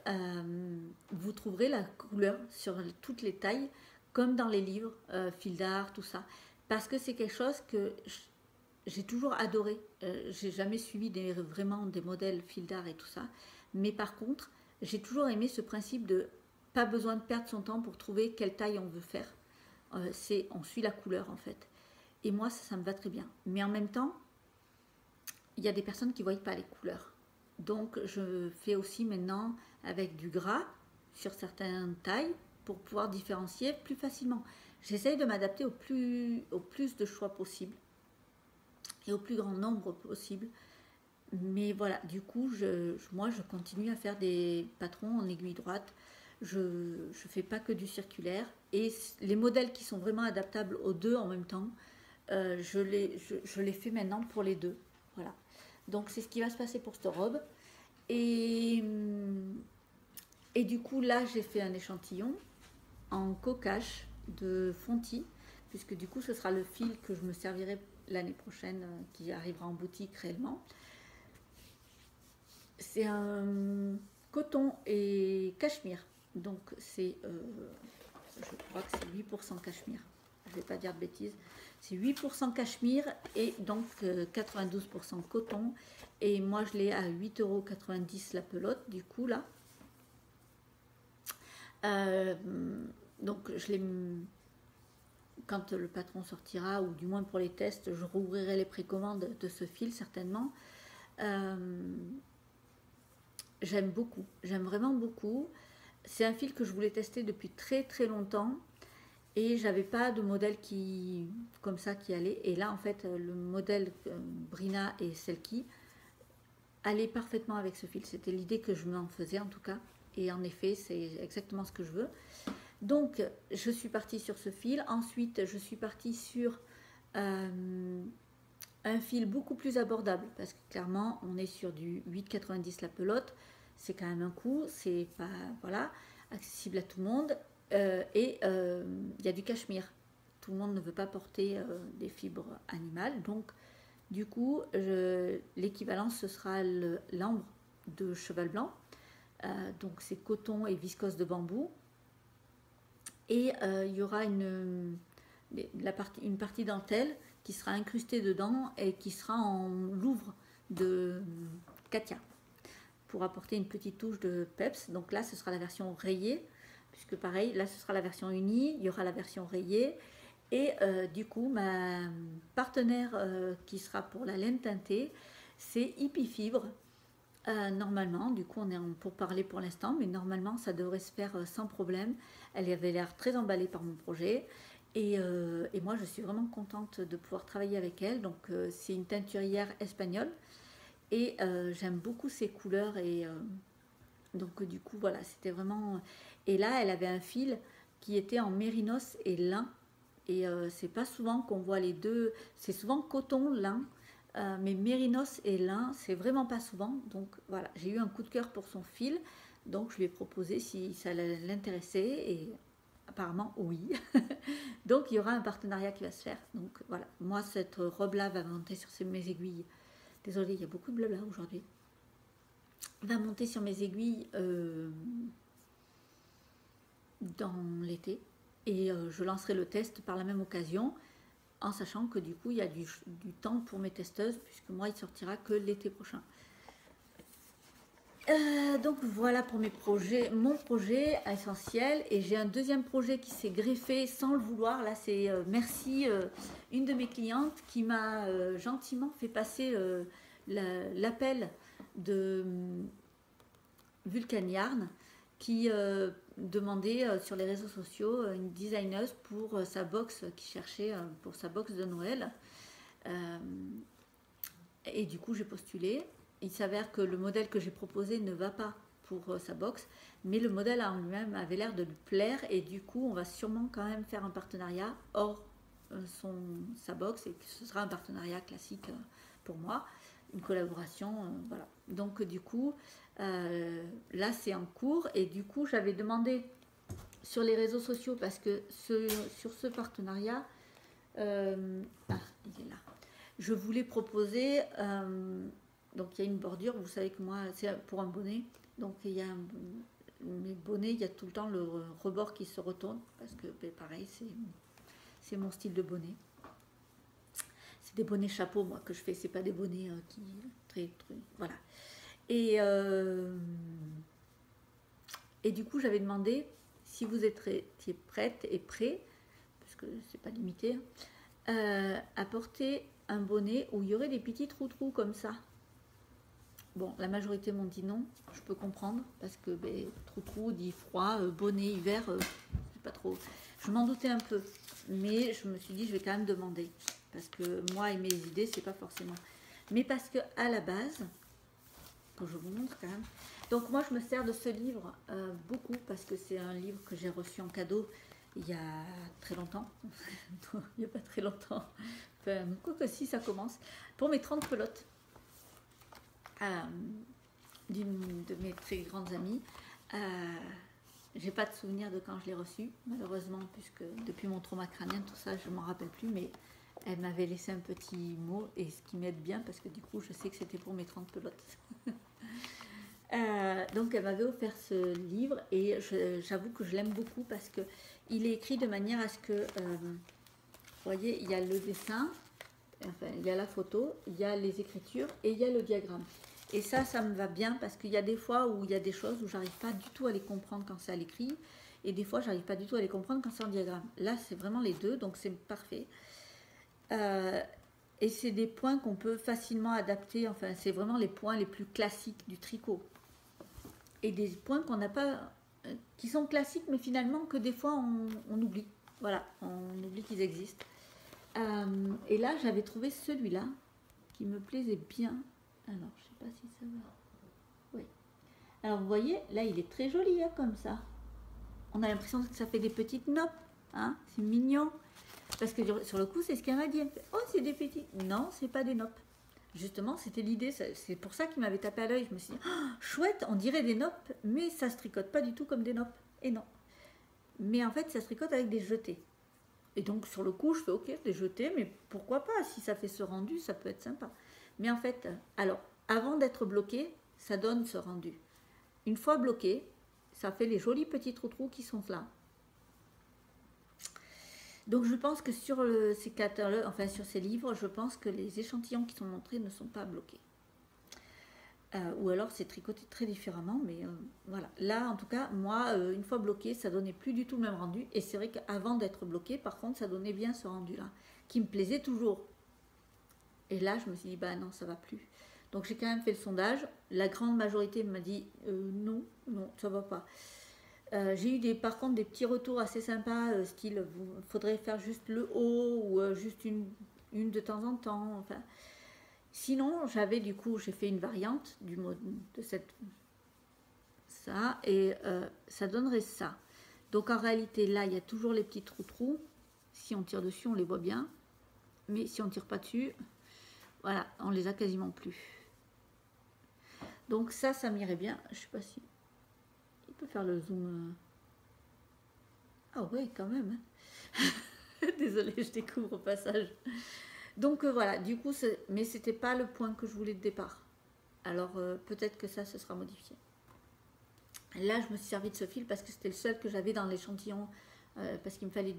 vous trouverez la couleur sur toutes les tailles, comme dans les livres, Fil d'Art, tout ça. Parce que c'est quelque chose que j'ai toujours adoré. J'ai jamais suivi vraiment des modèles fil d'art et tout ça. Mais par contre, j'ai toujours aimé ce principe de pas besoin de perdre son temps pour trouver quelle taille on veut faire. On suit la couleur en fait. Et moi, ça me va très bien. Mais en même temps, il y a des personnes qui ne voient pas les couleurs. Donc, je fais aussi maintenant avec du gras sur certaines tailles pour pouvoir différencier plus facilement. J'essaye de m'adapter au plus de choix possible et au plus grand nombre possible. Mais voilà, du coup, moi, je continue à faire des patrons en aiguille droite. Je ne fais pas que du circulaire. Et les modèles qui sont vraiment adaptables aux deux en même temps, je les fais maintenant pour les deux. Voilà. Donc, c'est ce qui va se passer pour cette robe. Et du coup, là, j'ai fait un échantillon en cocache de Fonty, puisque du coup, ce sera le fil que je me servirai l'année prochaine, qui arrivera en boutique réellement. C'est un coton et cachemire. Donc, je crois que c'est 8% cachemire. Je ne vais pas dire de bêtises. C'est 8% cachemire et donc 92% coton. Et moi, je l'ai à 8,90 € la pelote, du coup, là. Donc, quand le patron sortira, ou du moins pour les tests, je rouvrirai les précommandes de ce fil, certainement. J'aime beaucoup, j'aime vraiment beaucoup. C'est un fil que je voulais tester depuis très très longtemps et j'avais pas de modèle comme ça qui allait. Et là, en fait, le modèle Brina et Selkie allait parfaitement avec ce fil. C'était l'idée que je m'en faisais en tout cas. Et en effet, c'est exactement ce que je veux. Donc, je suis partie sur ce fil. Ensuite, je suis partie sur un fil beaucoup plus abordable parce que clairement, on est sur du 8,90 la pelote. C'est quand même un coût. C'est pas accessible à tout le monde. Et il y a du cachemire. Tout le monde ne veut pas porter des fibres animales. Donc, du coup, l'équivalence, ce sera l'ambre de cheval blanc. Donc, c'est coton et viscose de bambou. Et il y aura une partie dentelle qui sera incrustée dedans et qui sera en louvre de Katia pour apporter une petite touche de peps. Donc là, ce sera la version rayée, puisque pareil, là, ce sera la version unie, il y aura la version rayée. Et du coup, ma partenaire qui sera pour la laine teintée, c'est Hippie Fibre. Normalement, du coup, on est pour parler pour l'instant, mais normalement, ça devrait se faire sans problème. Elle avait l'air très emballée par mon projet. Et moi, je suis vraiment contente de pouvoir travailler avec elle. Donc, c'est une teinturière espagnole. Et j'aime beaucoup ses couleurs. Et donc, du coup, voilà, c'était vraiment... Et là, elle avait un fil qui était en mérinos et lin. Et c'est pas souvent qu'on voit les deux. C'est souvent coton, lin. Mais mérinos et lin, c'est vraiment pas souvent. Donc, voilà, j'ai eu un coup de cœur pour son fil. Donc, je lui ai proposé si ça l'intéressait. Et apparemment, oui. Donc, il y aura un partenariat qui va se faire. Donc, voilà. Moi, cette robe-là va monter sur mes aiguilles. Désolée, il y a beaucoup de blabla aujourd'hui. Va monter sur mes aiguilles dans l'été. Et je lancerai le test par la même occasion, en sachant que du coup, il y a du temps pour mes testeuses, puisque moi, il sortira que l'été prochain. Donc voilà pour mon projet essentiel. Et j'ai un deuxième projet qui s'est greffé sans le vouloir. Là, c'est merci une de mes clientes qui m'a gentiment fait passer l'appel de Vulcan Yarn, qui demandait sur les réseaux sociaux une designeuse pour sa box, qui cherchait pour sa box de Noël. Et du coup, j'ai postulé. Il s'avère que le modèle que j'ai proposé ne va pas pour sa box, mais le modèle en lui-même avait l'air de lui plaire, et du coup, on va sûrement quand même faire un partenariat hors sa box, et ce sera un partenariat classique pour moi, une collaboration, voilà. Donc du coup, là c'est en cours, et du coup, j'avais demandé sur les réseaux sociaux, parce que sur ce partenariat, il est là. Je voulais proposer, donc il y a une bordure, vous savez que moi, c'est pour un bonnet, donc il y a mes bonnets, il y a tout le temps le rebord qui se retourne, parce que pareil, c'est mon style de bonnet. c'est des bonnets chapeaux, moi, que je fais. C'est pas des bonnets qui... voilà. Et du coup, j'avais demandé si vous étiez prête et prêt, parce que c'est pas limité, à porter un bonnet où il y aurait des petits trous comme ça. Bon, la majorité m'ont dit non, je peux comprendre, parce que trou dit froid, bonnet, hiver, c'est pas trop. Je m'en doutais un peu, mais je me suis dit je vais quand même demander, parce que moi et mes idées, c'est pas forcément. Mais parce que à la base, que je vous montre quand même. Donc moi je me sers de ce livre beaucoup, parce que c'est un livre que j'ai reçu en cadeau il y a très longtemps. Il n'y a pas très longtemps. Enfin, quoi que si, ça commence. Pour mes 30 pelotes. D'une de mes très grandes amies. J'ai pas de souvenir de quand je l'ai reçu, malheureusement, puisque depuis mon trauma crânien, tout ça, je m'en rappelle plus, mais elle m'avait laissé un petit mot, et ce qui m'aide bien, parce que du coup, je sais que c'était pour mes 30 pelotes. Donc, elle m'avait offert ce livre, et j'avoue que je l'aime beaucoup, parce que il est écrit de manière à ce que, vous voyez, il y a le dessin, enfin, il y a la photo, il y a les écritures, et il y a le diagramme. Et ça me va bien, parce qu'il y a des fois où il y a des choses où j'arrive pas du tout à les comprendre quand c'est à l'écrit, et des fois j'arrive pas du tout à les comprendre quand c'est en diagramme. Là, c'est vraiment les deux, donc c'est parfait. Et c'est des points qu'on peut facilement adapter, enfin, c'est vraiment les points les plus classiques du tricot. Et des points qu'on n'a pas, qui sont classiques, mais finalement que des fois on oublie. Voilà, on oublie qu'ils existent. Et là, j'avais trouvé celui-là, qui me plaisait bien. Alors, je sais pas si ça va. Oui. Alors, vous voyez, là, il est très joli, hein, comme ça. On a l'impression que ça fait des petites noppes. Hein, c'est mignon. Parce que sur le coup, c'est ce qu'elle m'a dit. Elle fait, oh, c'est des petits. Non, c'est pas des noppes. Justement, c'était l'idée. C'est pour ça qu'il m'avait tapé à l'œil. Je me suis dit, oh, chouette, on dirait des noppes, mais ça se tricote pas du tout comme des noppes. Et non. Mais en fait, ça se tricote avec des jetés. Et donc, sur le coup, je fais, ok, des jetés, mais pourquoi pas? Si ça fait ce rendu, ça peut être sympa. Mais en fait, alors, avant d'être bloqué, ça donne ce rendu. Une fois bloqué, ça fait les jolis petits trous qui sont là. Donc je pense que sur ces catalogues, enfin sur ces livres, je pense que les échantillons qui sont montrés ne sont pas bloqués. Ou alors c'est tricoté très différemment, mais voilà. Là, en tout cas, moi, une fois bloqué, ça donnait plus du tout le même rendu. Et c'est vrai qu'avant d'être bloqué, par contre, ça donnait bien ce rendu-là, qui me plaisait toujours. Et là, je me suis dit, bah non, ça va plus. Donc j'ai quand même fait le sondage. La grande majorité m'a dit, non, ça va pas. J'ai eu par contre des petits retours assez sympas, style, il faudrait faire juste le haut ou juste une de temps en temps. Enfin, sinon, j'ai fait une variante de ça, et ça donnerait ça. Donc en réalité, là, il y a toujours les petits trous. Si on tire dessus, on les voit bien. Mais si on tire pas dessus, voilà, on les a quasiment plus. Donc ça m'irait bien. Je sais pas si... Il peut faire le zoom... Ah ouais, quand même. Hein. Désolée, je découvre au passage. Donc voilà, du coup, mais c'était pas le point que je voulais de départ. Alors peut-être que ça, se sera modifié. Là, je me suis servi de ce fil parce que c'était le seul que j'avais dans l'échantillon, parce qu'il me fallait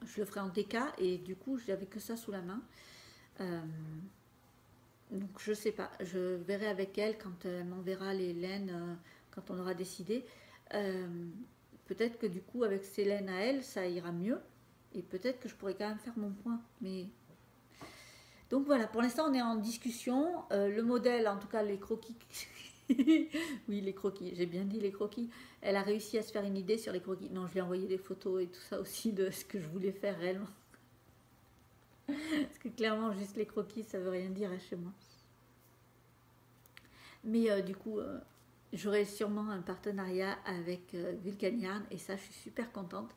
je le ferai en DK, et du coup, j'avais que ça sous la main. Donc je sais pas, je verrai avec elle quand elle m'enverra les laines, quand on aura décidé. Peut-être que du coup, avec ces laines à elle, ça ira mieux. Et peut-être que je pourrais quand même faire mon point. Mais... Donc voilà, pour l'instant, on est en discussion. Le modèle, en tout cas, les croquis... oui, les croquis, j'ai bien dit les croquis. Elle a réussi à se faire une idée sur les croquis. Non, je lui ai envoyé des photos et tout ça aussi de ce que je voulais faire réellement. Parce que clairement, juste les croquis, ça veut rien dire chez moi. Mais du coup... j'aurai sûrement un partenariat avec Vulcan Yarn, et ça, je suis super contente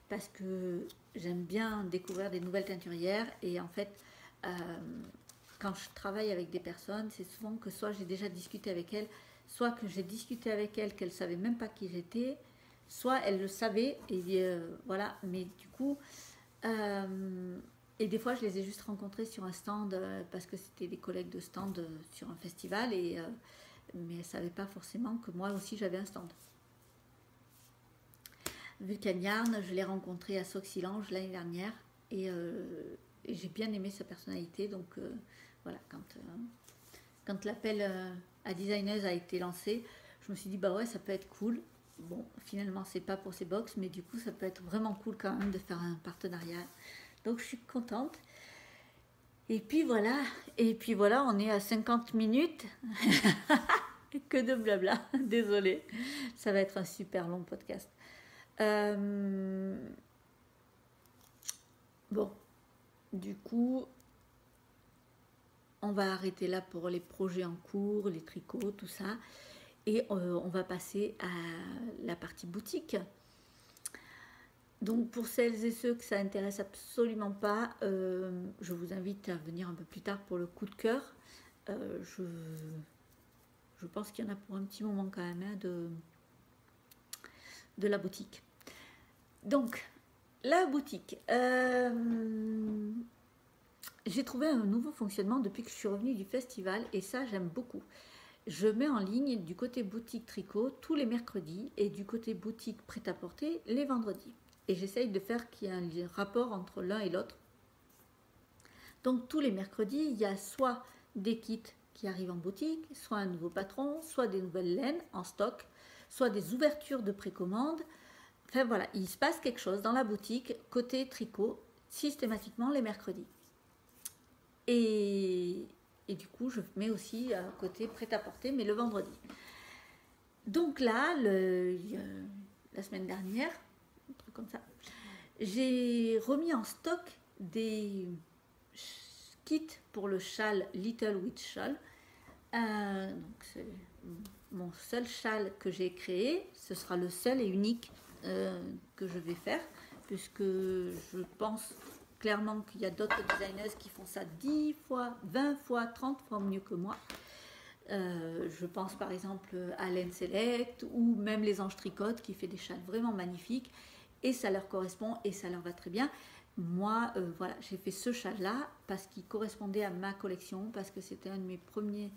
parce que j'aime bien découvrir des nouvelles teinturières. Et en fait, quand je travaille avec des personnes, c'est souvent que soit j'ai déjà discuté avec elles, soit que j'ai discuté avec elles qu'elles ne savaient même pas qui j'étais, soit elles le savaient, et voilà. Mais du coup, et des fois, je les ai juste rencontrées sur un stand parce que c'était des collègues de stand sur un festival, et... mais elle ne savait pas forcément que moi aussi j'avais un stand. Vulcan Yarn, je l'ai rencontré à Soxilange l'année dernière, et j'ai bien aimé sa personnalité. Donc voilà, quand l'appel à designeuse a été lancé, je me suis dit bah ouais, ça peut être cool. Bon, finalement c'est pas pour ces box, mais du coup ça peut être vraiment cool quand même de faire un partenariat. Donc je suis contente. Et puis voilà, on est à 50 minutes. Que de blabla, désolée. Ça va être un super long podcast. Bon, du coup, on va arrêter là pour les projets en cours, les tricots, tout ça. Et on va passer à la partie boutique. Donc pour celles et ceux que ça intéresse absolument pas, je vous invite à venir un peu plus tard pour le coup de cœur. Je pense qu'il y en a pour un petit moment quand même hein, de la boutique. Donc, la boutique. J'ai trouvé un nouveau fonctionnement depuis que je suis revenue du festival et ça, j'aime beaucoup. Je mets en ligne du côté boutique tricot tous les mercredis et du côté boutique prêt-à-porter les vendredis. Et j'essaye de faire qu'il y ait un rapport entre l'un et l'autre. Donc, tous les mercredis, il y a soit des kits qui arrivent en boutique, soit un nouveau patron, soit des nouvelles laines en stock, soit des ouvertures de précommande. Enfin voilà, il se passe quelque chose dans la boutique côté tricot systématiquement les mercredis. Et du coup, je mets aussi côté prêt-à-porter, mais le vendredi. Donc là, la semaine dernière, un truc comme ça, j'ai remis en stock des kit pour le châle Little Witch Shawl. Donc c'est mon seul châle que j'ai créé. Ce sera le seul et unique que je vais faire, puisque je pense clairement qu'il y a d'autres designers qui font ça 10 fois, 20 fois, 30 fois mieux que moi. Je pense par exemple à Laine Select ou même les Anges Tricote qui fait des châles vraiment magnifiques et ça leur correspond et ça leur va très bien. Moi, voilà, j'ai fait ce châle-là parce qu'il correspondait à ma collection, parce que c'était un de mes premiers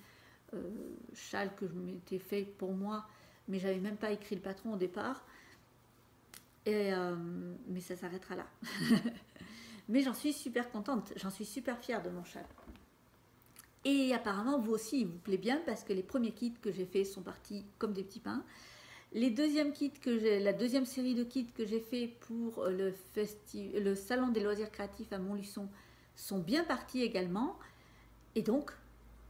châles que je m'étais fait pour moi, mais j'avais même pas écrit le patron au départ. Mais ça s'arrêtera là. Mais j'en suis super contente, j'en suis super fière de mon châle. Et apparemment, vous aussi, il vous plaît bien parce que les premiers kits que j'ai faits sont partis comme des petits pains. La deuxième série de kits que j'ai fait pour le salon des loisirs créatifs à Montluçon sont bien partis également. Et donc,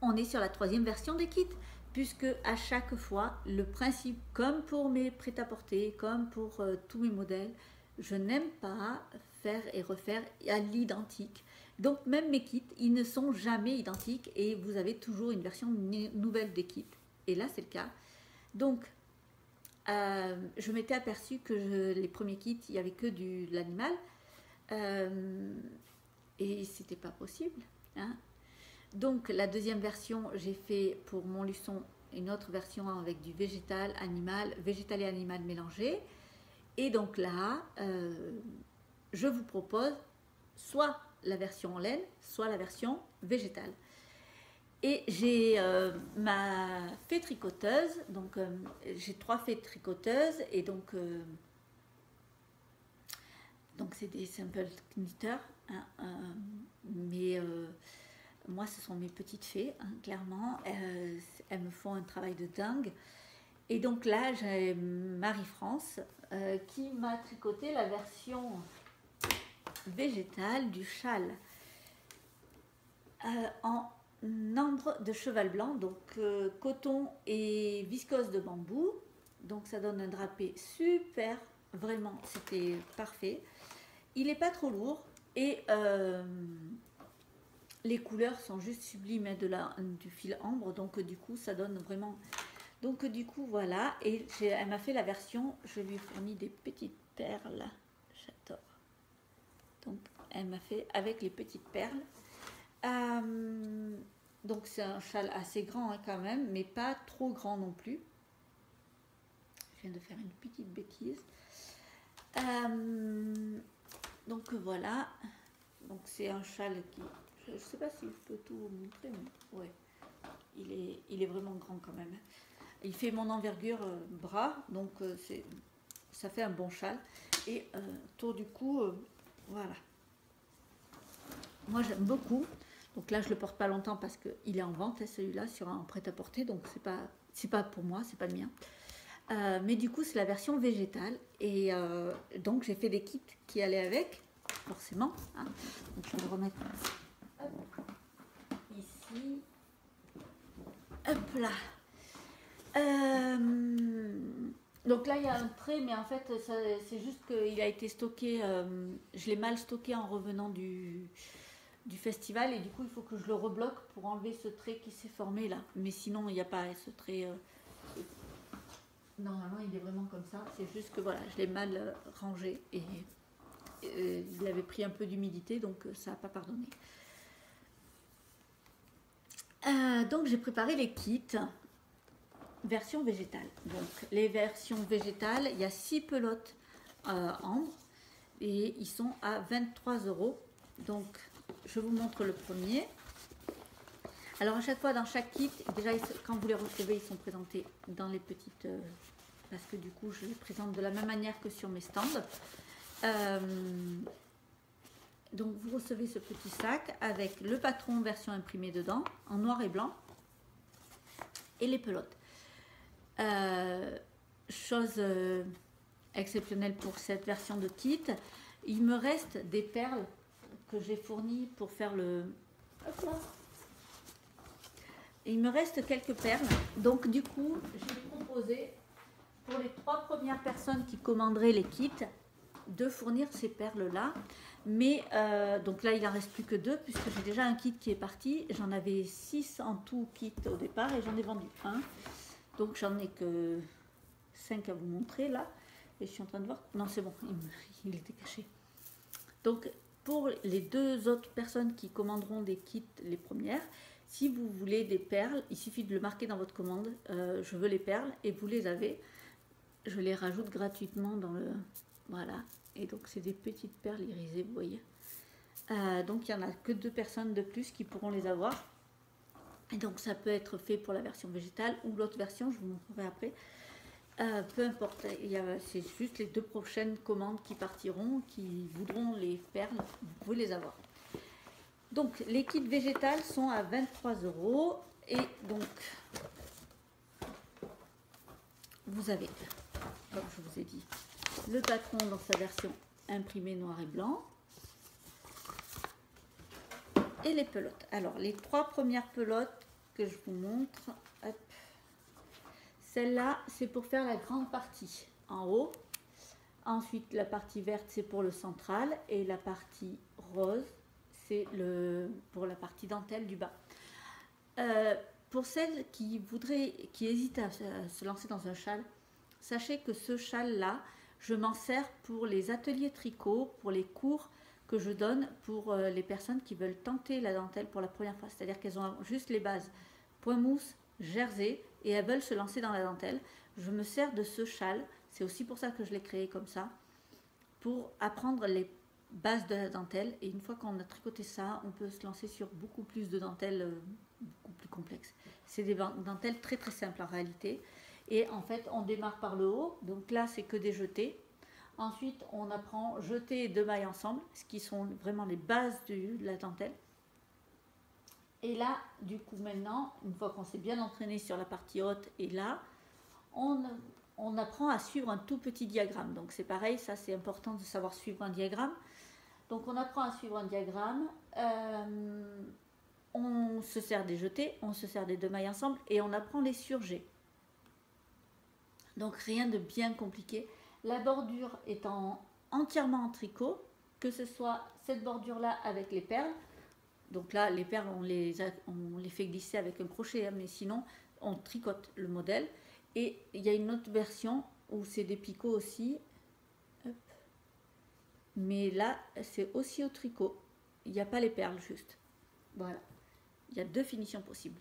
on est sur la troisième version des kits, puisque à chaque fois, le principe, comme pour mes prêt-à-porter, comme pour tous mes modèles, je n'aime pas faire et refaire à l'identique. Donc même mes kits, ils ne sont jamais identiques et vous avez toujours une version nouvelle des kits. Et là, c'est le cas. Donc, je m'étais aperçue que les premiers kits, il n'y avait que de l'animal. Et c'était pas possible. Hein. Donc, la deuxième version, j'ai fait pour Montluçon une autre version avec du végétal et animal mélangé. Et donc là, je vous propose soit la version en laine, soit la version végétale. Et j'ai ma fée tricoteuse, donc j'ai 3 fées tricoteuses, et donc c'est des simple knitters, hein, mais moi ce sont mes petites fées, hein, clairement, elles me font un travail de dingue. Et donc là j'ai Marie-France qui m'a tricoté la version végétale du châle en ambre de cheval blanc, donc coton et viscose de bambou. Donc ça donne un drapé super, vraiment, c'était parfait. Il n'est pas trop lourd et les couleurs sont juste sublimes du fil ambre, donc du coup ça donne vraiment. Donc du coup voilà, et elle m'a fait la version, je lui ai fourni des petites perles, j'adore. Donc elle m'a fait avec les petites perles. Donc c'est un châle assez grand hein, quand même, mais pas trop grand non plus. Je viens de faire une petite bêtise. Donc voilà. Donc c'est un châle qui, je ne sais pas si je peux tout vous montrer, mais ouais, il est vraiment grand quand même. Il fait mon envergure bras, donc ça fait un bon châle. Et autour du cou, voilà. moi j'aime beaucoup. Donc là je le porte pas longtemps parce qu'il est en vente, celui-là, sur un prêt-à-porter, donc c'est pas pour moi, c'est pas le mien. Mais du coup c'est la version végétale et donc j'ai fait des kits qui allaient avec, forcément, hein. Donc je vais le remettre ici, hop là. Donc là il y a un trait, mais en fait c'est juste qu'il a été stocké, je l'ai mal stocké en revenant du festival, et du coup il faut que je le rebloque pour enlever ce trait qui s'est formé là, mais sinon il n'y a pas ce trait, normalement il est vraiment comme ça, c'est juste que voilà, je l'ai mal rangé et il avait pris un peu d'humidité, donc ça n'a pas pardonné. Donc j'ai préparé les kits version végétale. Donc les versions végétales, il y a 6 pelotes ambre et ils sont à 23 €. Donc je vous montre le premier. Alors à chaque fois dans chaque kit, déjà quand vous les recevez, ils sont présentés dans les petites, parce que du coup je les présente de la même manière que sur mes stands. Donc vous recevez ce petit sac avec le patron version imprimée dedans, en noir et blanc, et les pelotes. Chose exceptionnelle pour cette version de kit, il me reste des perles que j'ai fournies pour faire le... Hop là. Il me reste quelques perles, donc du coup j'ai proposé pour les 3 premières personnes qui commanderaient les kits de fournir ces perles là, mais donc là il en reste plus que 2 puisque j'ai déjà un kit qui est parti. J'en avais 6 en tout kit au départ et j'en ai vendu un, donc j'en ai que 5 à vous montrer là, et je suis en train de voir, non c'est bon, il était caché. Donc pour les 2 autres personnes qui commanderont des kits, les premières, si vous voulez des perles, il suffit de le marquer dans votre commande, je veux les perles, et vous les avez. Je les rajoute gratuitement dans le... Voilà, et donc c'est des petites perles irisées, vous voyez. Donc il n'y en a que 2 personnes de plus qui pourront les avoir. Et donc ça peut être fait pour la version végétale ou l'autre version, je vous montrerai après. Peu importe, c'est juste les 2 prochaines commandes qui partiront, qui voudront les perles, vous pouvez les avoir. Donc les kits végétales sont à 23 € et donc vous avez, comme je vous ai dit, le patron dans sa version imprimée noir et blanc et les pelotes. Alors les 3 premières pelotes que je vous montre, celle-là c'est pour faire la grande partie en haut, ensuite la partie verte c'est pour le central et la partie rose c'est pour la partie dentelle du bas. Pour celles qui hésitent à se lancer dans un châle, sachez que ce châle-là, je m'en sers pour les ateliers tricot, pour les cours que je donne pour les personnes qui veulent tenter la dentelle pour la première fois. C'est-à-dire qu'elles ont juste les bases point mousse, jersey, et elles veulent se lancer dans la dentelle. Je me sers de ce châle, c'est aussi pour ça que je l'ai créé comme ça, pour apprendre les base de la dentelle, et une fois qu'on a tricoté ça, on peut se lancer sur beaucoup plus de dentelles beaucoup plus complexes. C'est des dentelles très très simples en réalité, et en fait on démarre par le haut, donc là c'est que des jetés. Ensuite on apprend jetés et 2 mailles ensemble, ce qui sont vraiment les bases de la dentelle. Et là du coup maintenant, une fois qu'on s'est bien entraîné sur la partie haute, et là on apprend à suivre un tout petit diagramme. Donc c'est pareil, ça c'est important de savoir suivre un diagramme. Donc on apprend à suivre un diagramme, on se sert des jetés, on se sert des 2 mailles ensemble et on apprend les surjets. Donc rien de bien compliqué. La bordure étant entièrement en tricot, que ce soit cette bordure là avec les perles, donc là les perles on les fait glisser avec un crochet, hein, mais sinon on tricote le modèle. Et il y a une autre version où c'est des picots aussi. Hop. Mais là, c'est aussi au tricot. Il n'y a pas les perles juste. Voilà. Il y a 2 finitions possibles.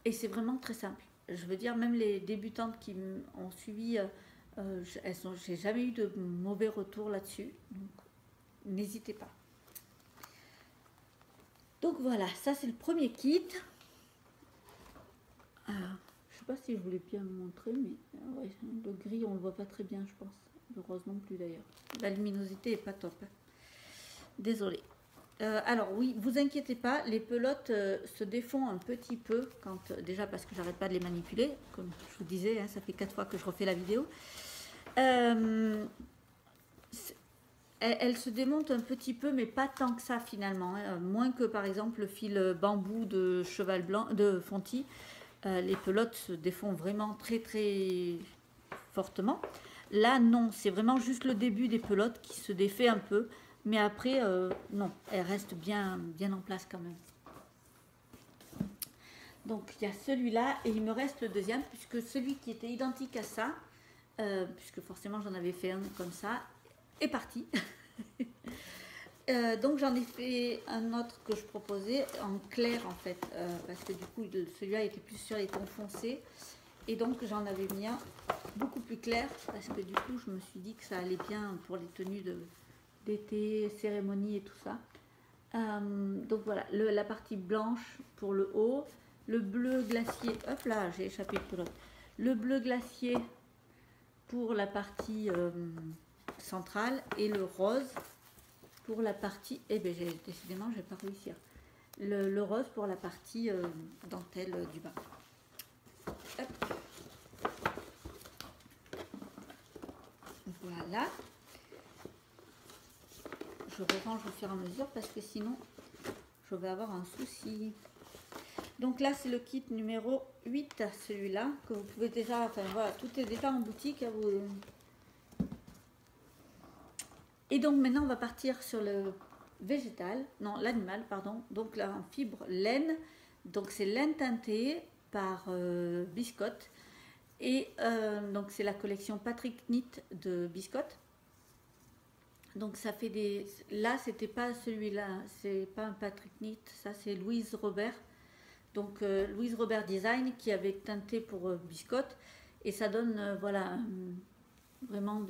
Et c'est vraiment très simple. Je veux dire, même les débutantes qui ont suivi, j'ai jamais eu de mauvais retour là-dessus. Donc, n'hésitez pas. Donc voilà, ça c'est le premier kit. Je ne sais pas si je voulais bien le montrer, mais ouais, le gris, on ne le voit pas très bien, je pense. Le rose non plus d'ailleurs. La luminosité est pas top. Désolée. Alors oui, vous inquiétez pas, les pelotes se défont un petit peu quand déjà parce que j'arrête pas de les manipuler, comme je vous disais, hein, ça fait 4 fois que je refais la vidéo. Elle se démonte un petit peu, mais pas tant que ça finalement, hein. Moins que par exemple le fil bambou de cheval blanc, de Fonty. Les pelotes se défont vraiment très très fortement. Là non, c'est vraiment juste le début des pelotes qui se défait un peu, mais après non, elle reste bien en place quand même. Donc il y a celui-là et il me reste le deuxième puisque celui qui était identique à ça, puisque forcément j'en avais fait un comme ça, est parti. Donc j'en ai fait un autre que je proposais en clair en fait, parce que du coup celui-là était plus sur les tons foncés et donc j'en avais mis un beaucoup plus clair parce que du coup je me suis dit que ça allait bien pour les tenues d'été, cérémonie et tout ça. Donc voilà, la partie blanche pour le haut, le bleu glacier, hop là j'ai échappé le pelote, le bleu glacier pour la partie centrale et le rose pour la partie, décidément je vais pas réussir, le rose pour la partie dentelle du bas. Hop. Voilà, je rerange au fur et à mesure parce que sinon je vais avoir un souci. Donc là c'est le kit numéro 8, celui-là que vous pouvez déjà, enfin voilà, tout est déjà en boutique à vous. Et donc maintenant on va partir sur le végétal, non l'animal pardon, donc là en fibre laine, donc c'est laine teintée par Biscotte et donc c'est la collection Patrick Knit de Biscotte. Donc ça fait des, là c'était pas celui-là, c'est pas un Patrick Knit, ça c'est Louise Robert, donc Louise Robert Design qui avait teinté pour Biscotte et ça donne voilà vraiment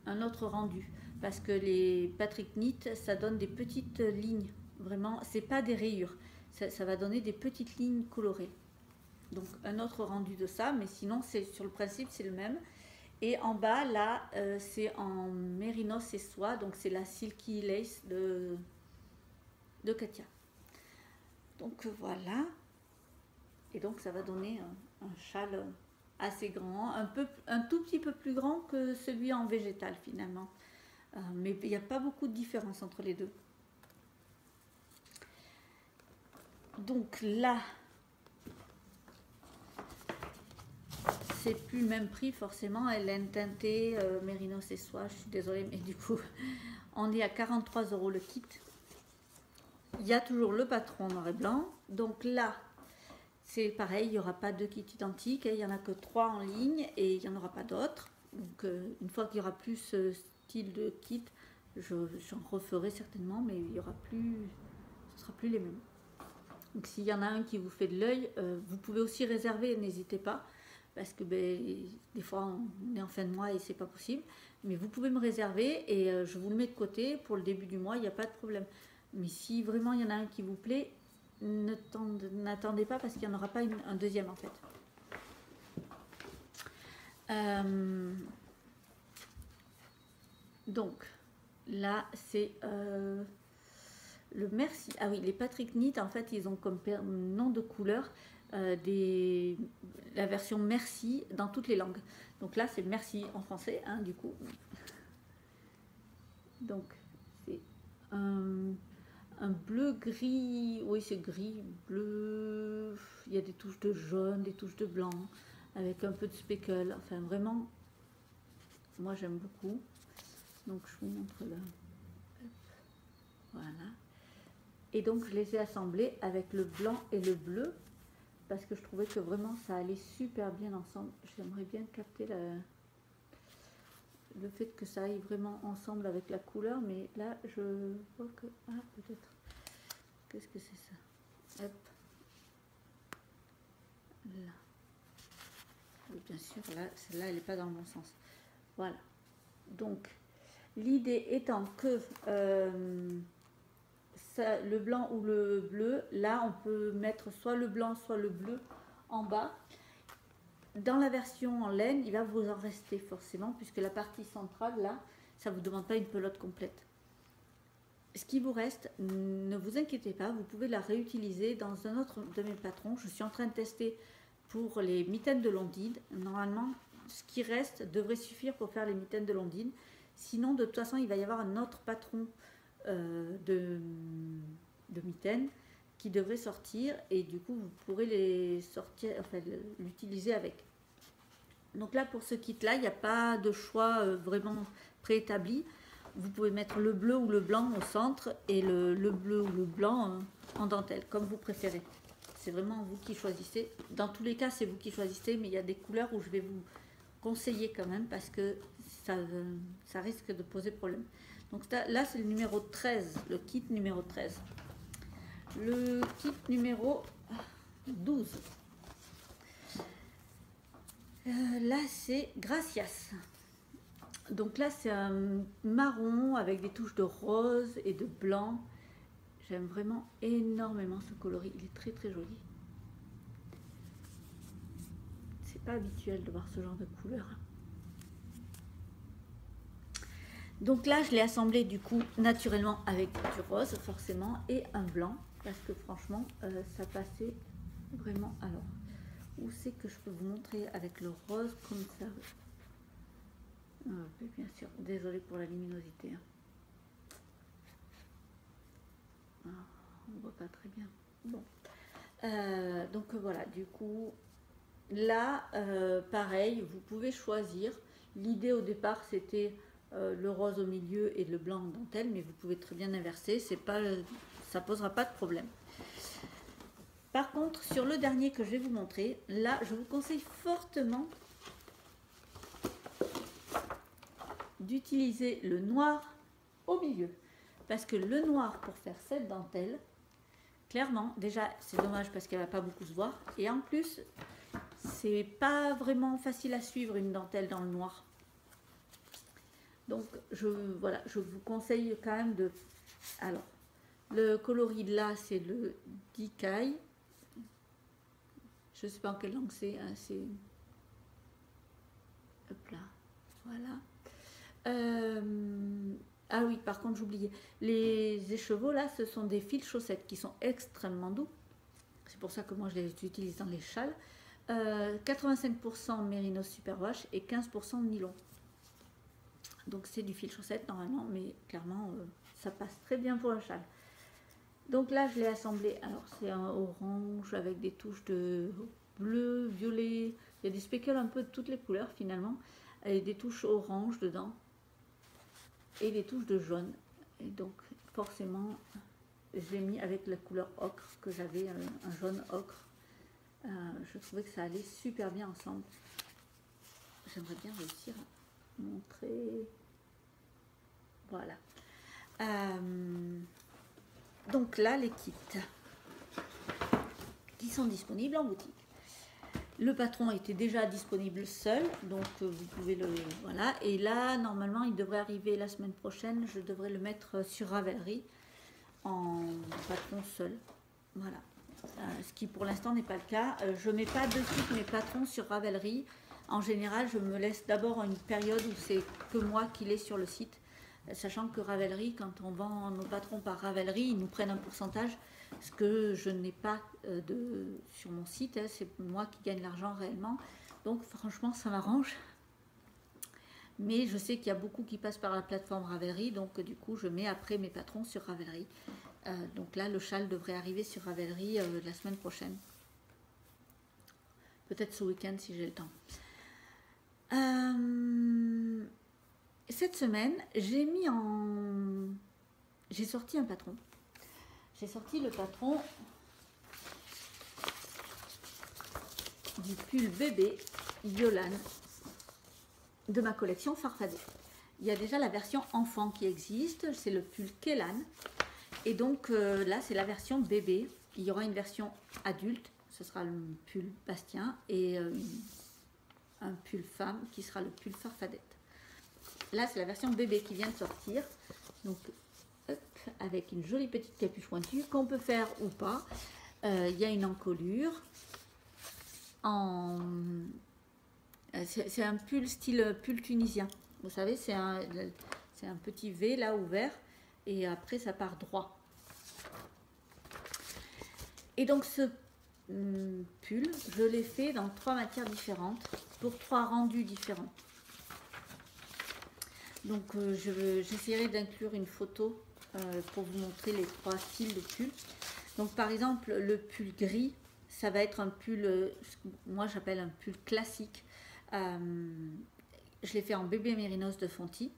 un autre rendu parce que les Patrick Knit ça donne des petites lignes, vraiment c'est pas des rayures, ça va donner des petites lignes colorées, donc un autre rendu de ça, mais sinon c'est sur le principe c'est le même. Et en bas là c'est en mérinos et soie, donc c'est la Silky Lace de Katia, donc voilà, et donc ça va donner un châle assez grand, un tout petit peu plus grand que celui en végétal finalement. Mais il n'y a pas beaucoup de différence entre les deux. Donc là, c'est plus le même prix forcément. Laine teintée, mérinos et soie, je suis désolée, mais du coup, on est à 43 € le kit. Il y a toujours le patron noir et blanc. Donc là, c'est pareil, il n'y aura pas de kit identique. Il n'y en a que 3 en ligne et il n'y en aura pas d'autres. Donc une fois qu'il y aura plus ce style de kit, j'en referai certainement, mais il y aura plus, ce sera plus les mêmes. Donc s'il y en a un qui vous fait de l'œil, vous pouvez aussi réserver, n'hésitez pas, parce que des fois on est en fin de mois et c'est pas possible, mais vous pouvez me réserver et je vous le mets de côté pour le début du mois, il n'y a pas de problème. Mais si vraiment il y en a un qui vous plaît, n'attendez pas parce qu'il n'y en aura pas un deuxième en fait. Donc là c'est le Merci. Ah oui, les Patrick Knit en fait ils ont comme nom de couleur la version Merci dans toutes les langues. Donc là c'est Merci en français hein, du coup. Donc c'est un bleu gris, oui c'est gris, bleu, il y a des touches de jaune, des touches de blanc avec un peu de speckle, enfin vraiment moi j'aime beaucoup. Donc je vous montre là, voilà, et donc je les ai assemblés avec le blanc et le bleu parce que je trouvais que vraiment ça allait super bien ensemble. J'aimerais bien capter le fait que ça aille vraiment ensemble avec la couleur, mais là je vois que peut-être, qu'est-ce que c'est ça, hop là, et bien sûr là celle-là elle n'est pas dans le bon sens, voilà. Donc l'idée étant que le blanc ou le bleu, là on peut mettre soit le blanc soit le bleu en bas. Dans la version en laine, il va vous en rester forcément, puisque la partie centrale là, ça ne vous demande pas une pelote complète. ce qui vous reste, ne vous inquiétez pas, vous pouvez la réutiliser dans un autre de mes patrons. Je suis en train de tester pour les mitaines de Londine. Normalement, ce qui reste devrait suffire pour faire les mitaines de Londine. Sinon, de toute façon, il va y avoir un autre patron de mitaines qui devrait sortir et du coup, vous pourrez les sortir, enfin, l'utiliser avec. Donc là, pour ce kit-là, il n'y a pas de choix vraiment préétabli. Vous pouvez mettre le bleu ou le blanc au centre et le bleu ou le blanc en dentelle, comme vous préférez. C'est vraiment vous qui choisissez. Dans tous les cas, c'est vous qui choisissez, mais il y a des couleurs où je vais vous conseiller quand même parce que ça risque de poser problème. Donc là, c'est le numéro 13, le kit numéro 13. Le kit numéro 12. Là, c'est Gracias. Donc là, c'est un marron avec des touches de rose et de blanc. J'aime vraiment énormément ce coloris. Il est très très joli. C'est pas habituel de voir ce genre de couleur. Donc là, je l'ai assemblé du coup naturellement avec du rose forcément et un blanc parce que franchement, ça passait vraiment. Alors, où c'est que je peux vous montrer avec le rose comme ça? Bien sûr, désolée pour la luminosité. On ne voit pas très bien. Bon, donc voilà, du coup, là, pareil, vous pouvez choisir. L'idée au départ, c'était le rose au milieu et le blanc en dentelle, mais vous pouvez très bien inverser. C'est pas, ça posera pas de problème. Par contre, sur le dernier que je vais vous montrer, là, je vous conseille fortement d'utiliser le noir au milieu. Parce que le noir pour faire cette dentelle, clairement, déjà, c'est dommage parce qu'elle va pas beaucoup se voir. Et en plus, c'est pas vraiment facile à suivre une dentelle dans le noir. Donc, voilà, je vous conseille quand même de... Alors, le coloris là, c'est le Dikai. Je ne sais pas en quelle langue c'est. Hein, c'est... Hop là, voilà. Ah oui, par contre, j'oubliais. Les écheveaux, là, ce sont des fils chaussettes qui sont extrêmement doux. C'est pour ça que moi, je les utilise dans les châles. 85% mérinos superwash et 15% nylon. Donc, c'est du fil chaussette, normalement, mais clairement, ça passe très bien pour un châle. Donc là, je l'ai assemblé. Alors, c'est un orange avec des touches de bleu, violet. Il y a des speckles un peu de toutes les couleurs, finalement. Et des touches orange dedans. Et des touches de jaune. Et donc, forcément, j'ai mis avec la couleur ocre, que j'avais, un jaune ocre. Je trouvais que ça allait super bien ensemble. J'aimerais bien réussir à montrer. Voilà. Donc là, les kits qui sont disponibles en boutique. Le patron était déjà disponible seul, donc vous pouvez le... Voilà, et là, normalement, il devrait arriver la semaine prochaine. Je devrais le mettre sur Ravelry en patron seul. Voilà. Ce qui pour l'instant n'est pas le cas. Je ne mets pas de suite mes patrons sur Ravelry. En général, je me laisse d'abord une période où c'est que moi qui l'ai sur le site. Sachant que Ravelry, quand on vend nos patrons par Ravelry, ils nous prennent un pourcentage, ce que je n'ai pas sur mon site, hein, c'est moi qui gagne l'argent réellement. Donc franchement, ça m'arrange. Mais je sais qu'il y a beaucoup qui passent par la plateforme Ravelry, donc du coup, je mets après mes patrons sur Ravelry. Donc là, le châle devrait arriver sur Ravelry la semaine prochaine. Peut-être ce week-end si j'ai le temps. Cette semaine, j'ai sorti un patron. J'ai sorti le patron du pull bébé Yolan de ma collection Farfadet. Il y a déjà la version enfant qui existe, c'est le pull Kélan. Et donc là, c'est la version bébé. Il y aura une version adulte, ce sera le pull Bastien, et un pull femme qui sera le pull Farfadet. Là, c'est la version bébé qui vient de sortir. Donc, hop, avec une jolie petite capuche pointue qu'on peut faire ou pas. Il y a une encolure. C'est un pull style pull tunisien. Vous savez, c'est un petit V là ouvert. et après ça part droit. Et donc ce pull, je l'ai fait dans 3 matières différentes pour 3 rendus différents. Donc j'essaierai d'inclure une photo pour vous montrer les 3 styles de pull. Donc par exemple le pull gris, ça va être un pull, moi j'appelle un pull classique. Je l'ai fait en bébé mérinos de Fonty.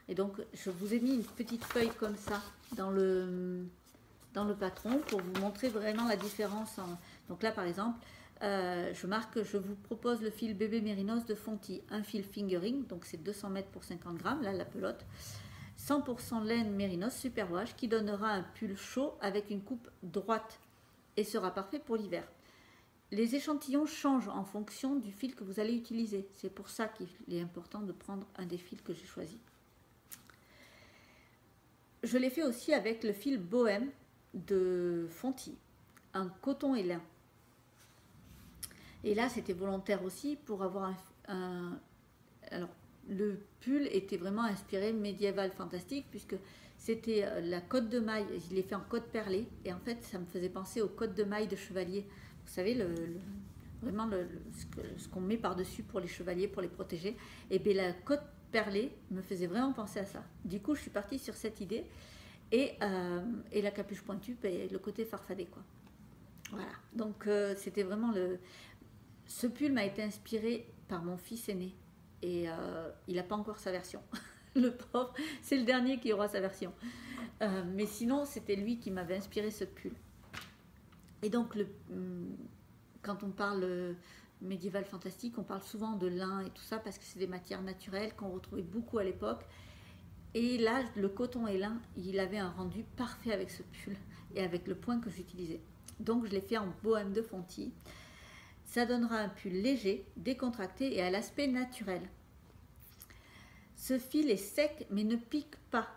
Et donc je vous ai mis une petite feuille comme ça dans le patron pour vous montrer vraiment la différence. Donc là par exemple, je vous propose le fil bébé mérinos de Fonty, un fil fingering, donc c'est 200 mètres pour 50 grammes, là la pelote. 100% laine mérinos superwash qui donnera un pull chaud avec une coupe droite et sera parfait pour l'hiver. Les échantillons changent en fonction du fil que vous allez utiliser. C'est pour ça qu'il est important de prendre un des fils que j'ai choisi. Je l'ai fait aussi avec le fil bohème de Fonty, un coton et lin. Et là, c'était volontaire aussi pour avoir alors, le pull était vraiment inspiré médiéval fantastique puisque c'était la cotte de maille, il est fait en cotte perlée et en fait ça me faisait penser aux cottes de maille de chevalier. Vous savez, vraiment ce qu'on met par-dessus pour les chevaliers, pour les protéger. Et bien la cotte perlée me faisait vraiment penser à ça. Du coup, je suis partie sur cette idée et la capuche pointue, ben, le côté farfadé, quoi. Voilà, donc c'était vraiment ce pull m'a été inspiré par mon fils aîné et il n'a pas encore sa version. Le pauvre, c'est le dernier qui aura sa version. Mais sinon, c'était lui qui m'avait inspiré ce pull. Et donc, quand on parle médiéval fantastique, on parle souvent de lin et tout ça parce que c'est des matières naturelles qu'on retrouvait beaucoup à l'époque. Et là, le coton et lin, il avait un rendu parfait avec ce pull et avec le point que j'utilisais. Donc, je l'ai fait en bohème de Fonty. Ça donnera un pull léger, décontracté et à l'aspect naturel. Ce fil est sec mais ne pique pas.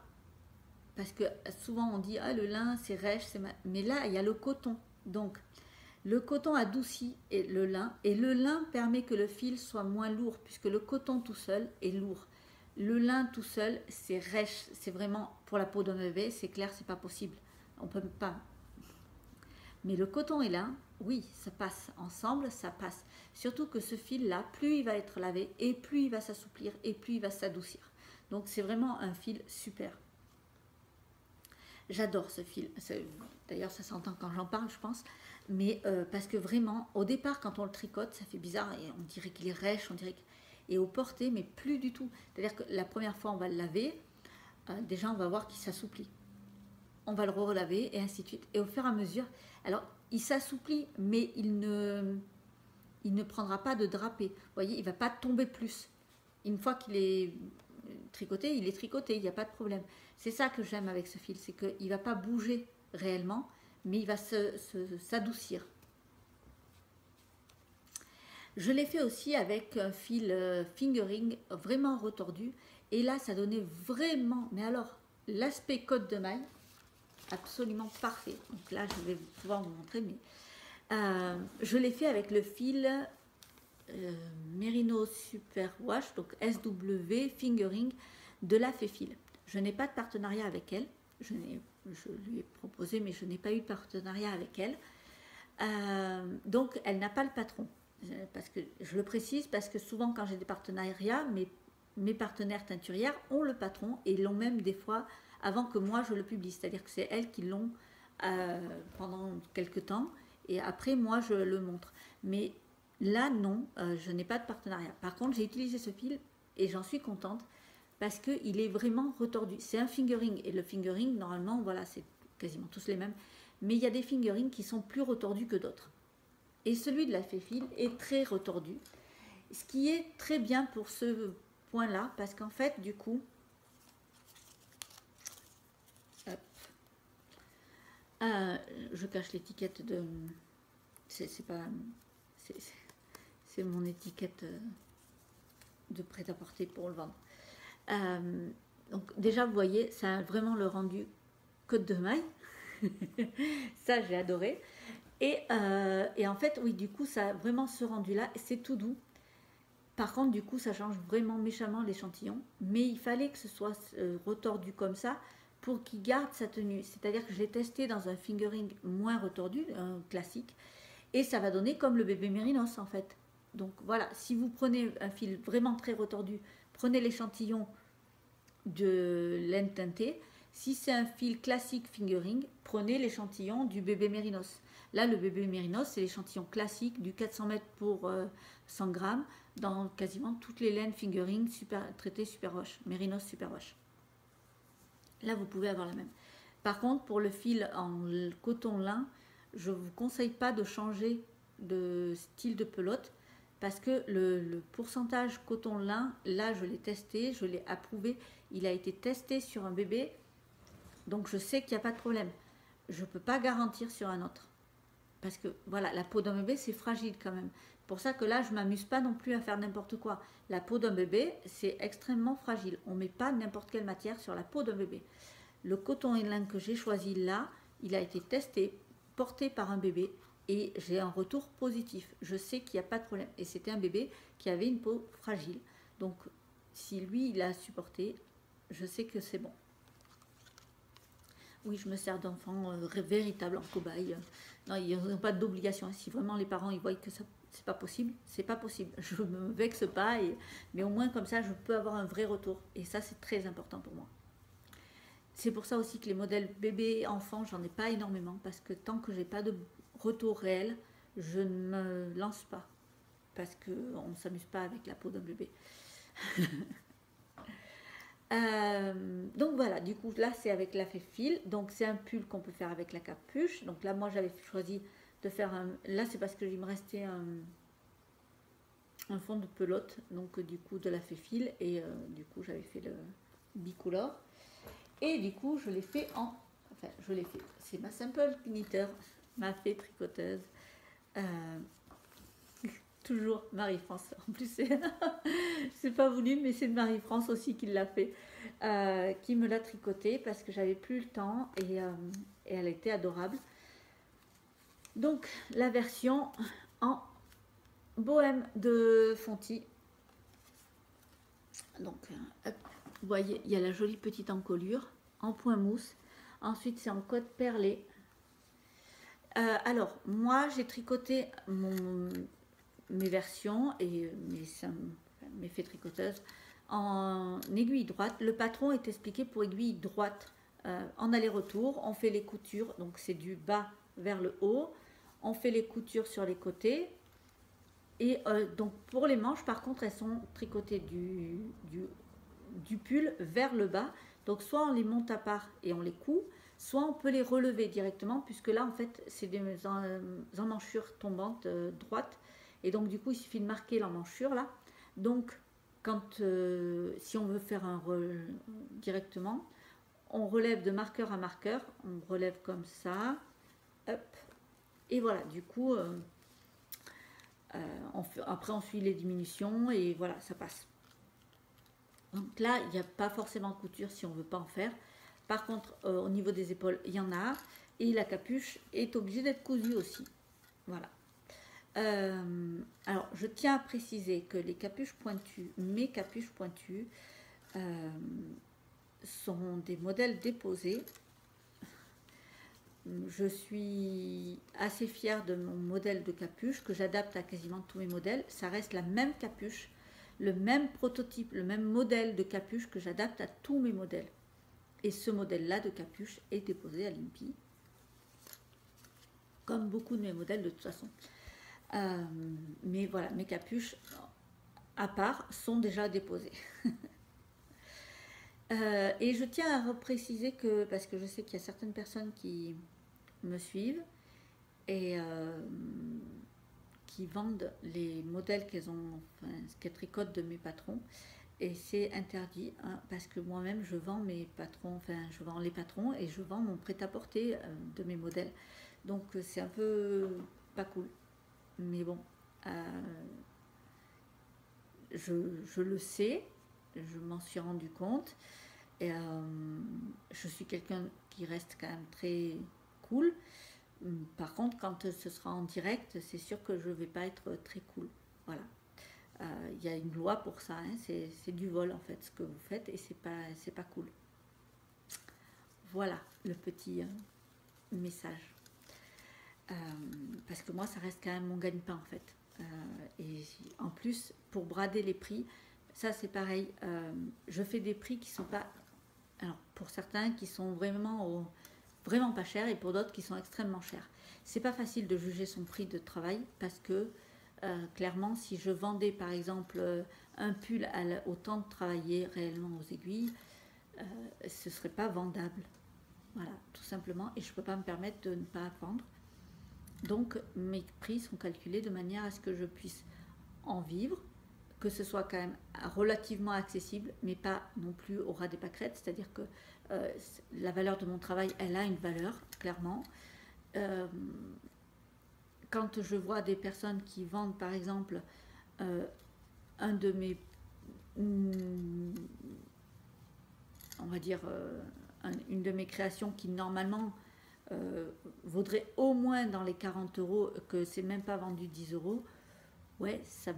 Parce que souvent on dit ah le lin c'est rêche, mais là il y a le coton. Donc le coton adoucit le lin permet que le fil soit moins lourd puisque le coton tout seul est lourd. Le lin tout seul c'est rêche, c'est vraiment pour la peau d'un bébé, c'est clair, c'est pas possible. On peut pas. Mais le coton et lin, oui, ça passe ensemble, ça passe. Surtout que ce fil-là, plus il va être lavé et plus il va s'assouplir et plus il va s'adoucir. Donc c'est vraiment un fil super. J'adore ce fil. D'ailleurs, ça s'entend quand j'en parle, je pense. Mais parce que vraiment, au départ, quand on le tricote, ça fait bizarre et on dirait qu'il est rêche, et au porté, mais plus du tout. C'est-à-dire que la première fois, on va le laver. Déjà, on va voir qu'il s'assouplit. On va le relaver et ainsi de suite. Et au fur et à mesure, alors il s'assouplit, mais il ne prendra pas de drapé. Vous voyez, il ne va pas tomber plus. Une fois qu'il est tricoté, il est tricoté, il n'y a pas de problème. C'est ça que j'aime avec ce fil, c'est qu'il ne va pas bouger réellement, mais il va s'adoucir. Je l'ai fait aussi avec un fil fingering vraiment retordu. Et là, ça donnait vraiment, mais alors, l'aspect cotte de maille, absolument parfait. Donc là, je vais pouvoir vous montrer, mais je l'ai fait avec le fil Merino Superwash, donc SW Fingering de la Féfil. Je n'ai pas de partenariat avec elle. Je lui ai proposé, mais je n'ai pas eu de partenariat avec elle. Donc, elle n'a pas le patron. Parce que, je le précise parce que souvent, quand j'ai des partenariats, mes partenaires teinturières ont le patron et l'ont même des fois avant que moi je le publie. C'est-à-dire que c'est elles qui l'ont pendant quelques temps et après moi je le montre. Mais là, non, je n'ai pas de partenariat. Par contre, j'ai utilisé ce fil et j'en suis contente parce qu'il est vraiment retordu. C'est un fingering et le fingering, normalement, voilà, c'est quasiment tous les mêmes. Mais il y a des fingerings qui sont plus retordus que d'autres. Et celui de la Féfil est très retordu. Ce qui est très bien pour ce point-là parce qu'en fait, du coup, je cache l'étiquette de... C'est mon étiquette de prêt-à-porter pour le vendre. Donc déjà, vous voyez, ça a vraiment le rendu côte de maille. Ça, j'ai adoré. Et en fait, oui, du coup, ça a vraiment ce rendu-là. C'est tout doux. Par contre, du coup, ça change vraiment méchamment l'échantillon. Mais il fallait que ce soit retordu comme ça pour qu'il garde sa tenue. C'est-à-dire que je l'ai testé dans un fingering moins retordu, un classique, et ça va donner comme le bébé Mérinos en fait. Donc voilà, si vous prenez un fil vraiment très retordu, prenez l'échantillon de laine teintée. Si c'est un fil classique fingering, prenez l'échantillon du bébé Mérinos. Là, le bébé Mérinos, c'est l'échantillon classique du 400 mètres pour 100 grammes dans quasiment toutes les laines fingering traitées Superwash, Mérinos Superwash. Là, vous pouvez avoir la même. Par contre, pour le fil en coton lin, je ne vous conseille pas de changer de style de pelote parce que le pourcentage coton lin, là, je l'ai testé, je l'ai approuvé. Il a été testé sur un bébé, donc je sais qu'il n'y a pas de problème. Je ne peux pas garantir sur un autre. Parce que voilà, la peau d'un bébé, c'est fragile quand même. Pour ça que là, je ne m'amuse pas non plus à faire n'importe quoi. La peau d'un bébé, c'est extrêmement fragile. On ne met pas n'importe quelle matière sur la peau d'un bébé. Le coton et lin que j'ai choisi là, il a été testé, porté par un bébé et j'ai un retour positif. Je sais qu'il n'y a pas de problème. Et c'était un bébé qui avait une peau fragile. Donc, si lui, il a supporté, je sais que c'est bon. Oui, je me sers d'enfants véritables en cobaye. Non, ils n'ont pas d'obligation. Si vraiment les parents ils voient que ça c'est pas possible, c'est pas possible. Je me vexe pas, mais au moins comme ça, je peux avoir un vrai retour. Et ça, c'est très important pour moi. C'est pour ça aussi que les modèles bébés, enfants, j'en ai pas énormément parce que tant que j'ai pas de retour réel, je ne me lance pas parce que on ne s'amuse pas avec la peau d'un bébé. Donc voilà, du coup là c'est avec la fil, donc c'est un pull qu'on peut faire avec la capuche. Donc là moi j'avais choisi de faire un, là c'est parce qu'il me restait un fond de pelote, donc du coup de la fil et du coup j'avais fait le bicolore et du coup je l'ai fait c'est ma simple knitter, ma fée tricoteuse. Toujours Marie-France. En plus, c'est pas voulu, mais c'est Marie-France aussi qui l'a fait, qui me l'a tricoté parce que j'avais plus le temps et elle était adorable. Donc, la version en bohème de Fonty. Donc, hop, vous voyez, il y a la jolie petite encolure en point mousse. Ensuite, c'est en cotte perlée. Alors, moi, j'ai tricoté mes versions et mes faits tricoteuses en aiguille droite. Le patron est expliqué pour aiguille droite en aller-retour. On fait les coutures, donc c'est du bas vers le haut. On fait les coutures sur les côtés. Et donc pour les manches, par contre, elles sont tricotées du pull vers le bas. Donc soit on les monte à part et on les coud, soit on peut les relever directement, puisque là en fait c'est des emmanchures tombantes droites. Et donc du coup il suffit de marquer l'emmanchure là. Donc quand si on veut faire directement, on relève de marqueur à marqueur, on relève comme ça, hop, et voilà, du coup après on suit les diminutions et voilà, ça passe. Donc là il n'y a pas forcément de couture si on ne veut pas en faire. Par contre au niveau des épaules il y en a, et la capuche est obligée d'être cousue aussi. Voilà. Alors, je tiens à préciser que les capuches pointues, mes capuches pointues, sont des modèles déposés. Je suis assez fière de mon modèle de capuche que j'adapte à quasiment tous mes modèles. Ça reste la même capuche, le même prototype, le même modèle de capuche que j'adapte à tous mes modèles. Et ce modèle-là de capuche est déposé à l'INPI, comme beaucoup de mes modèles de toute façon. Mais voilà, mes capuches à part sont déjà déposées. Et je tiens à préciser que, parce que je sais qu'il y a certaines personnes qui me suivent et qui vendent les modèles qu'elles tricotent de mes patrons, et c'est interdit hein, parce que moi-même je vends mes patrons, je vends les patrons et je vends mon prêt-à-porter de mes modèles, donc c'est un peu pas cool. Mais bon, je le sais, je m'en suis rendu compte. Et je suis quelqu'un qui reste quand même très cool. Par contre, quand ce sera en direct, c'est sûr que je ne vais pas être très cool. Voilà. Il y a une loi pour ça. Hein, c'est du vol en fait ce que vous faites et c'est pas cool. Voilà le petit message. Parce que moi, ça reste quand même mon gagne-pain en fait. Et en plus, pour brader les prix, ça c'est pareil. Je fais des prix qui sont pas... Alors, pour certains qui sont vraiment pas chers et pour d'autres qui sont extrêmement chers. C'est pas facile de juger son prix de travail parce que clairement, si je vendais par exemple un pull au temps de travailler réellement aux aiguilles, ce serait pas vendable. Voilà, tout simplement. Et je peux pas me permettre de ne pas vendre. Donc, mes prix sont calculés de manière à ce que je puisse en vivre, que ce soit quand même relativement accessible, mais pas non plus au ras des pâquerettes. C'est-à-dire que la valeur de mon travail, elle a une valeur, clairement. Quand je vois des personnes qui vendent, par exemple, un de mes... on va dire, une de mes créations qui, normalement, vaudrait au moins dans les 40 euros, que c'est même pas vendu 10 euros, ouais, ça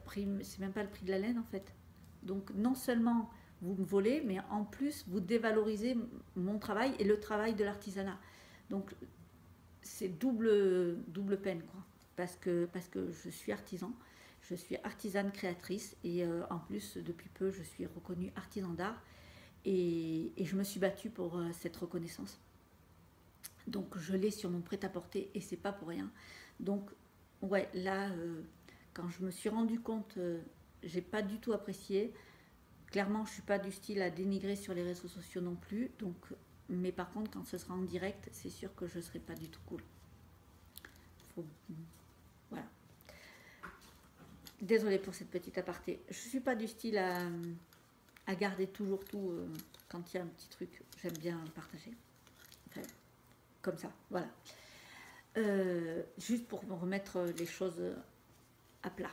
prime, c'est même pas le prix de la laine en fait. Donc non seulement vous me volez, mais en plus vous dévalorisez mon travail et le travail de l'artisanat. Donc c'est double peine quoi. Parce que je suis artisan, je suis artisane créatrice et en plus depuis peu je suis reconnue artisan d'art et je me suis battue pour cette reconnaissance. Donc je l'ai sur mon prêt-à-porter et c'est pas pour rien. Donc ouais, là, quand je me suis rendu compte, j'ai pas du tout apprécié. Clairement, je suis pas du style à dénigrer sur les réseaux sociaux non plus. Donc, mais par contre, quand ce sera en direct, c'est sûr que je serai pas du tout cool. Voilà. Désolée pour cette petite aparté. Je suis pas du style à garder toujours tout quand il y a un petit truc. J'aime bien partager. Enfin, comme ça, voilà. Juste pour me remettre les choses à plat.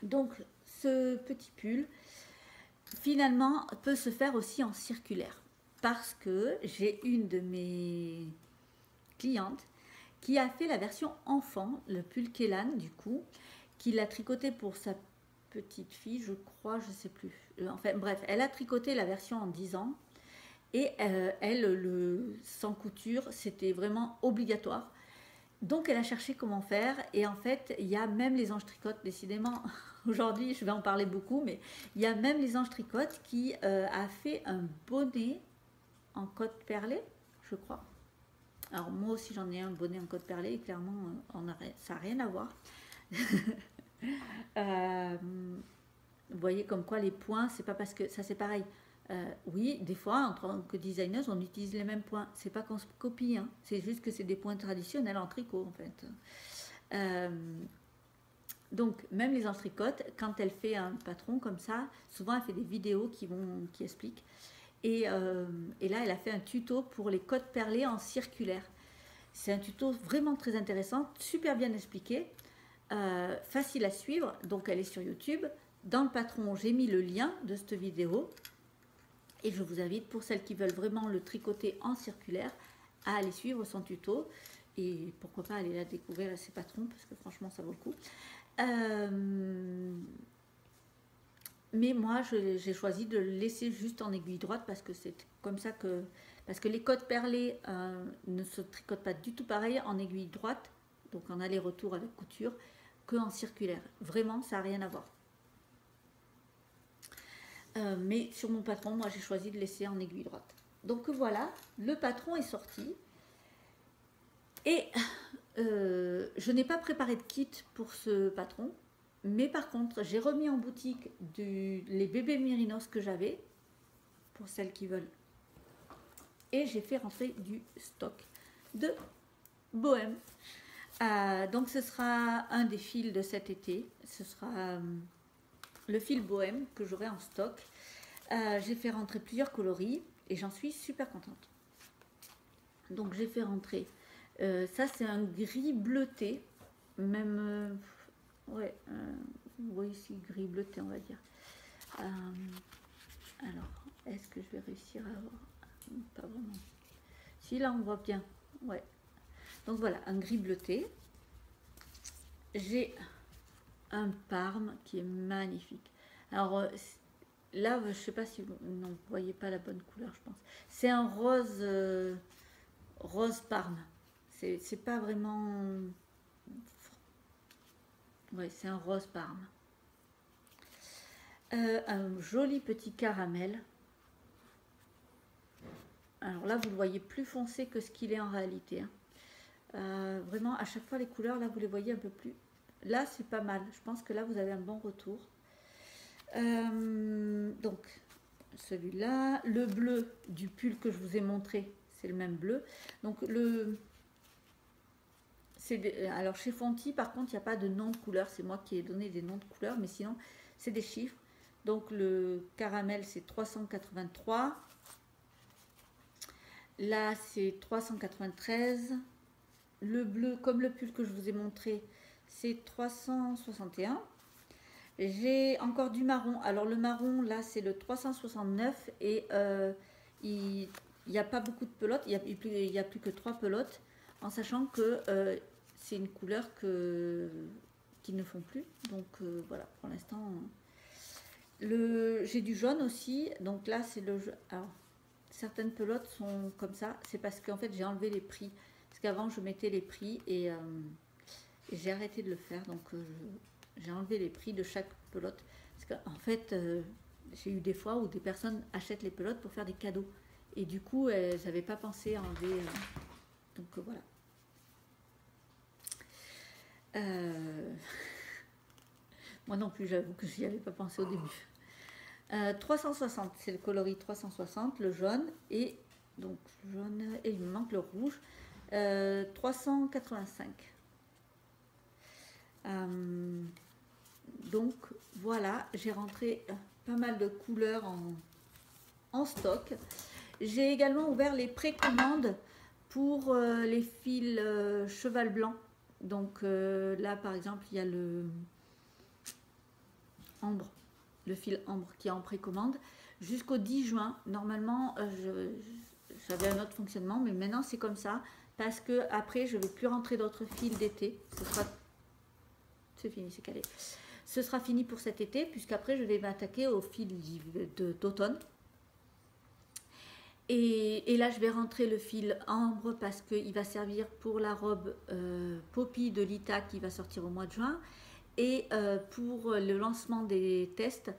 Donc, ce petit pull, finalement, peut se faire aussi en circulaire. Parce que j'ai une de mes clientes qui a fait la version enfant, le pull Kélan, du coup, qui l'a tricoté pour sa petite fille, je crois, je sais plus. Enfin, bref, elle a tricoté la version en 10 ans. Et elle, sans couture, c'était vraiment obligatoire. Donc elle a cherché comment faire. Et en fait, il y a même les anges tricotes, décidément, aujourd'hui je vais en parler beaucoup, mais il y a même les anges tricotes qui a fait un bonnet en cotte perlée, je crois. Alors moi aussi j'en ai un bonnet en cotte perlée et clairement ça n'a rien à voir. Vous voyez comme quoi les points, c'est pas parce que ça c'est pareil. Oui, des fois, en tant que designeuse, on utilise les mêmes points. C'est pas qu'on se copie, hein. C'est juste que c'est des points traditionnels en tricot, en fait. Donc, même les anges tricotent, quand elle fait un patron comme ça, souvent elle fait des vidéos qui expliquent. Et là, elle a fait un tuto pour les cottes perlées en circulaire. C'est un tuto vraiment très intéressant, super bien expliqué, facile à suivre. Donc, elle est sur YouTube. Dans le patron, j'ai mis le lien de cette vidéo. Et je vous invite, pour celles qui veulent vraiment le tricoter en circulaire, à aller suivre son tuto. Et pourquoi pas aller la découvrir à ses patrons, parce que franchement, ça vaut le coup. Mais moi, j'ai choisi de le laisser juste en aiguille droite, parce que c'est comme ça que... Parce que les cottes perlées ne se tricotent pas du tout pareil en aiguille droite, donc en aller-retour avec couture, qu'en circulaire. Vraiment, ça n'a rien à voir. Mais sur mon patron, moi j'ai choisi de laisser en aiguille droite. Donc voilà, le patron est sorti. Et je n'ai pas préparé de kit pour ce patron. Mais par contre, j'ai remis en boutique les bébés mérinos que j'avais, pour celles qui veulent. Et j'ai fait rentrer du stock de Bohème. Donc ce sera un des fils de cet été. Ce sera... le fil Bohème que j'aurai en stock. J'ai fait rentrer plusieurs coloris et j'en suis super contente. Donc j'ai fait rentrer, ça c'est un gris bleuté, même, ouais, vous voyez ici gris bleuté on va dire. Alors, est-ce que je vais réussir à voir? Pas vraiment. Si là on voit bien, ouais. Donc voilà, un gris bleuté. J'ai un parme qui est magnifique. Alors là, je sais pas si vous non, vous voyez pas la bonne couleur, je pense. C'est un rose, rose parme. C'est pas vraiment. Ouais, c'est un rose parme. Un joli petit caramel. Alors là, vous le voyez plus foncé que ce qu'il est en réalité, hein. Vraiment, à chaque fois, les couleurs, là, vous les voyez un peu plus. Là, c'est pas mal. Je pense que là, vous avez un bon retour. Donc, celui-là. Le bleu du pull que je vous ai montré, c'est le même bleu. Donc, alors, chez Fonty, par contre, il n'y a pas de nom de couleur. C'est moi qui ai donné des noms de couleurs, mais sinon, c'est des chiffres. Donc, le caramel, c'est 383. Là, c'est 393. Le bleu, comme le pull que je vous ai montré, c'est 361. J'ai encore du marron. Alors le marron, là, c'est le 369 et il n'y a pas beaucoup de pelotes. Il n'y a plus que 3 pelotes, en sachant que c'est une couleur qu'ils ne font plus. Donc voilà, pour l'instant. J'ai du jaune aussi. Donc là, c'est le jaune. Alors, certaines pelotes sont comme ça. C'est parce qu'en fait, j'ai enlevé les prix. Parce qu'avant, je mettais les prix et j'ai arrêté de le faire. Donc, j'ai enlevé les prix de chaque pelote. Parce qu'en fait, j'ai eu des fois où des personnes achètent les pelotes pour faire des cadeaux. Et du coup, elles n'avaient pas pensé à enlever. Donc, voilà. Moi non plus, j'avoue que je n'y avais pas pensé au début. 360, c'est le coloris 360, le jaune. Et donc, jaune, et il me manque le rouge. 385. Donc voilà, j'ai rentré pas mal de couleurs en stock. J'ai également ouvert les précommandes pour les fils cheval blanc. Donc là par exemple il y a le ambre, le fil ambre qui est en précommande jusqu'au 10 juin. Normalement j'avais un autre fonctionnement, mais maintenant c'est comme ça. Parce que après je ne vais plus rentrer d'autres fils d'été. C'est fini, c'est calé. Ce sera fini pour cet été, puisqu'après je vais m'attaquer au fil d'automne. Et là je vais rentrer le fil ambre parce qu'il va servir pour la robe Poppy de Lita qui va sortir au mois de juin. Et pour le lancement des tests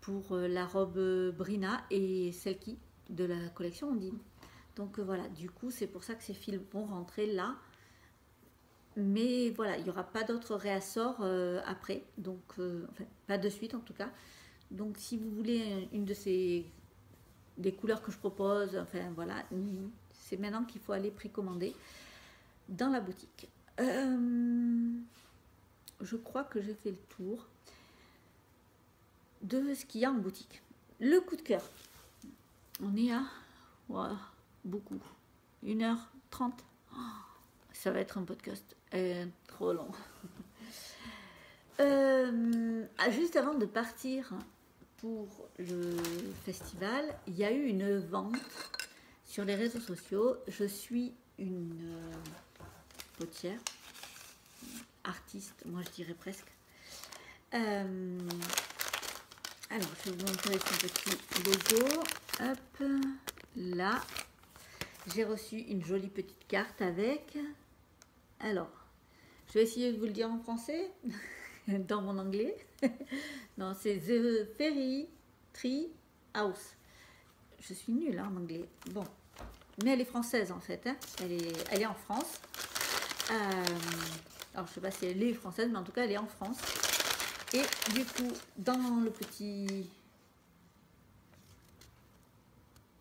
pour la robe Brina et Selkie de la collection Ondine. Donc voilà, du coup, c'est pour ça que ces fils vont rentrer là. Mais voilà, il n'y aura pas d'autres réassorts après. Donc, enfin, pas de suite en tout cas. Donc, si vous voulez une de des couleurs que je propose, enfin voilà, c'est maintenant qu'il faut aller précommander dans la boutique. Je crois que j'ai fait le tour de ce qu'il y a en boutique. Le coup de cœur. On est à... Wow, beaucoup. 1h30. Oh, ça va être un podcast trop long. Juste avant de partir pour le festival, il y a eu une vente sur les réseaux sociaux. Je suis une potière, artiste, moi je dirais presque. Alors, je vais vous montrer son petit logo. Hop, là. J'ai reçu une jolie petite carte avec. Alors, je vais essayer de vous le dire en français, dans mon anglais. Non, c'est The Fairy Tree House. Je suis nulle en anglais. Bon, mais elle est française en fait. Hein. Elle est en France. Alors, je ne sais pas si elle est française, mais en tout cas, elle est en France. Et du coup, dans le petit...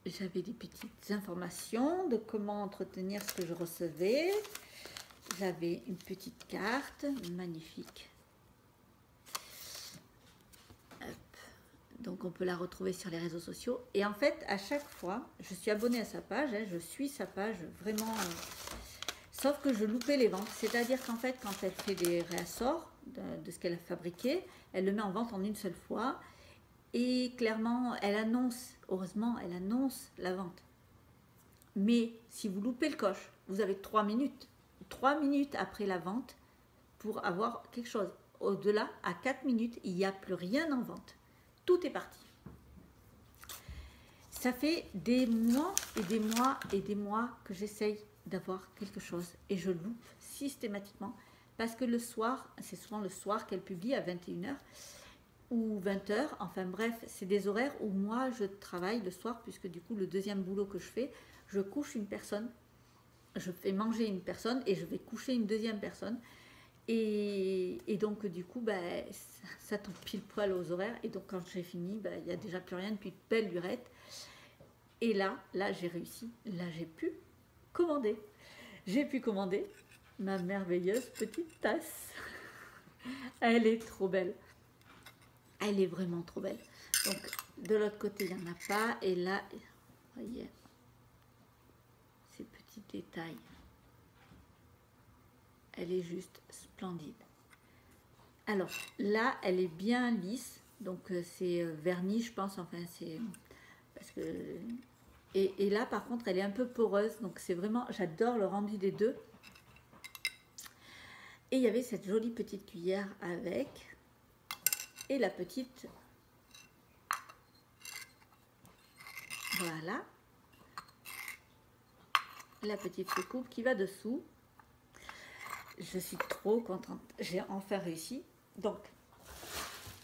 J'avais des petites informations de comment entretenir ce que je recevais. J'avais une petite carte magnifique. Hop. Donc on peut la retrouver sur les réseaux sociaux. Et en fait, à chaque fois, je suis abonnée à sa page, hein, je suis sa page vraiment... sauf que je loupais les ventes. C'est-à-dire qu'en fait, quand elle fait des réassorts de ce qu'elle a fabriqué, elle le met en vente en une seule fois. Et clairement, elle annonce, heureusement, elle annonce la vente. Mais si vous loupez le coche, vous avez 3 minutes. 3 minutes après la vente pour avoir quelque chose. Au-delà, à 4 minutes, il n'y a plus rien en vente. Tout est parti. ça fait des mois et des mois et des mois que j'essaye d'avoir quelque chose et je loupe systématiquement parce que le soir, c'est souvent le soir qu'elle publie à 21h ou 20h, enfin bref, c'est des horaires où moi je travaille le soir puisque du coup le deuxième boulot que je fais, je couche une personne, je fais manger une personne et je vais coucher une deuxième personne et donc du coup ben, ça tombe pile poil aux horaires et donc quand j'ai fini, ben, il n'y a déjà plus rien depuis belle lurette. Et là j'ai réussi, là j'ai pu commander. J'ai pu commander ma merveilleuse petite tasse. Elle est trop belle. Elle est vraiment trop belle. Donc de l'autre côté, il n'y en a pas. Et là, voyez, ces petits détails. Elle est juste splendide. Alors là, elle est bien lisse. Donc c'est vernis, je pense. Enfin, c'est... Parce que... Et là, par contre, elle est un peu poreuse. Donc c'est vraiment... J'adore le rendu des deux. Et il y avait cette jolie petite cuillère avec... Et la petite... Voilà. La petite soucoupe qui va dessous. Je suis trop contente. J'ai enfin réussi. Donc,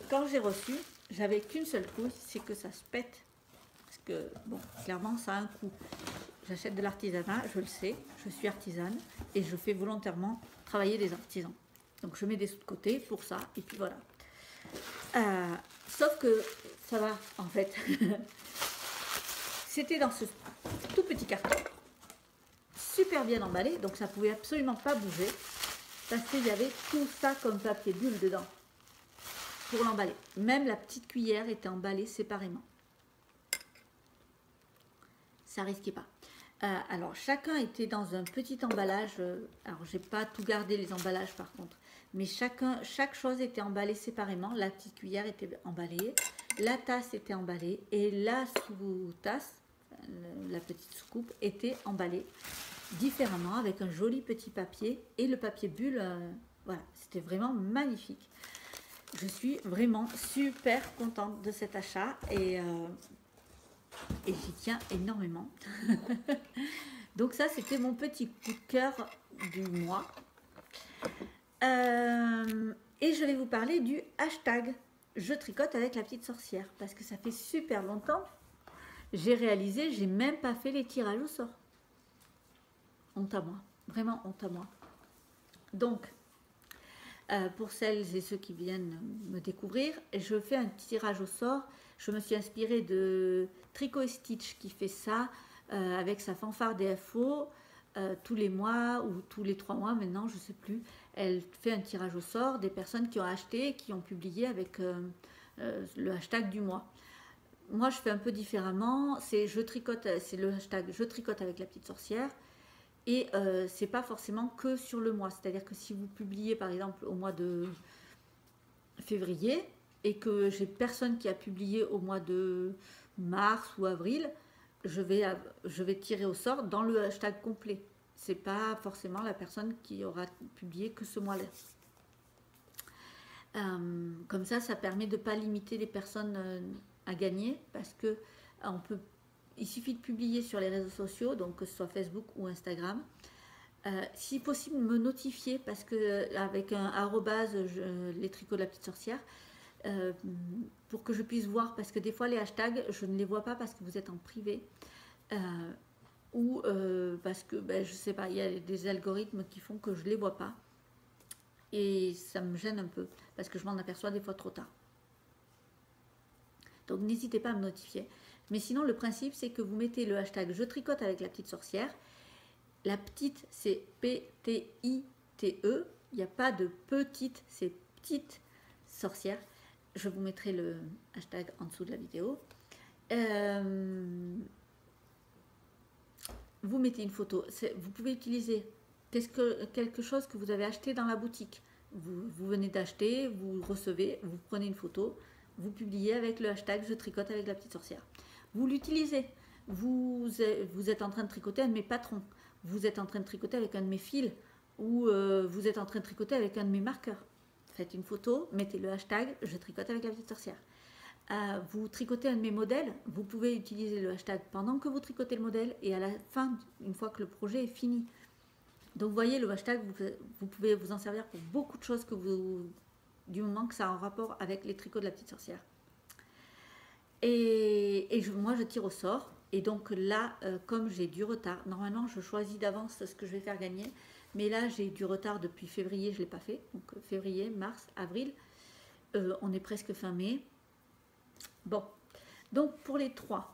quand j'ai reçu, j'avais qu'une seule trouille, c'est que ça se pète. Parce que, bon, clairement, ça a un coût. J'achète de l'artisanat, je le sais, je suis artisane et je fais volontairement travailler des artisans. Donc, je mets des sous de côté pour ça et puis voilà. Sauf que ça va, en fait. C'était dans ce tout petit carton, super bien emballé, donc ça pouvait absolument pas bouger. Parce qu'il y avait tout ça comme papier bulle dedans pour l'emballer. Même la petite cuillère était emballée séparément. Ça risquait pas. Alors chacun était dans un petit emballage. Alors j'ai pas tout gardé les emballages par contre, mais chaque chose était emballée séparément. La petite cuillère était emballée, la tasse était emballée et la sous-tasse, la petite soucoupe, était emballée différemment avec un joli petit papier et le papier bulle, voilà, c'était vraiment magnifique. Je suis vraiment super contente de cet achat et j'y tiens énormément. Donc ça, c'était mon petit coup de cœur du mois. Et je vais vous parler du hashtag je tricote avec la petite sorcière parce que ça fait super longtemps. J'ai réalisé, j'ai même pas fait les tirages au sort. Honte à moi, vraiment honte à moi. Donc, pour celles et ceux qui viennent me découvrir, je fais un tirage au sort. Je me suis inspirée de Tricot et Stitch qui fait ça avec sa fanfare DFO tous les mois ou tous les 3 mois maintenant, je ne sais plus. Elle fait un tirage au sort des personnes qui ont acheté, qui ont publié avec le hashtag du mois. Moi, je fais un peu différemment. C'est le hashtag je tricote avec la petite sorcière. Et c'est pas forcément que sur le mois. C'est-à-dire que si vous publiez par exemple au mois de février et que j'ai personne qui a publié au mois de mars ou avril, je vais tirer au sort dans le hashtag complet. C'est pas forcément la personne qui aura publié que ce mois-là. Comme ça permet de ne pas limiter les personnes à gagner parce que il suffit de publier sur les réseaux sociaux, donc que ce soit Facebook ou Instagram. Si possible, me notifier parce que avec un arrobase, les tricots de la petite sorcière, pour que je puisse voir, parce que des fois les hashtags, je ne les vois pas parce que vous êtes en privé. Ou parce que, je sais pas, il y a des algorithmes qui font que je ne les vois pas. Et ça me gêne un peu, parce que je m'en aperçois des fois trop tard. Donc n'hésitez pas à me notifier. Mais sinon, le principe, c'est que vous mettez le hashtag je tricote avec la petite sorcière. La petite, c'est P-T-I-T-E. Il n'y a pas de petite, c'est petite sorcière. Je vous mettrai le hashtag en dessous de la vidéo. Vous mettez une photo. Vous pouvez utiliser quelque chose que vous avez acheté dans la boutique. Vous venez d'acheter, vous recevez, vous prenez une photo, vous publiez avec le hashtag je tricote avec la petite sorcière. Vous l'utilisez. Vous êtes en train de tricoter un de mes patrons. Vous êtes en train de tricoter avec un de mes fils. Ou vous êtes en train de tricoter avec un de mes marqueurs. Faites une photo, mettez le hashtag je tricote avec la petite sorcière. vous tricotez un de mes modèles, vous pouvez utiliser le hashtag pendant que vous tricotez le modèle et à la fin, une fois que le projet est fini. Donc vous voyez, le hashtag, vous pouvez vous en servir pour beaucoup de choses du moment que ça a un rapport avec les tricots de la petite sorcière. Moi, je tire au sort. Et donc là, comme j'ai du retard, normalement, je choisis d'avance ce que je vais faire gagner. Mais là, j'ai du retard depuis février, je ne l'ai pas fait. Donc février, mars, avril. On est presque fin mai. Bon, donc pour les 3,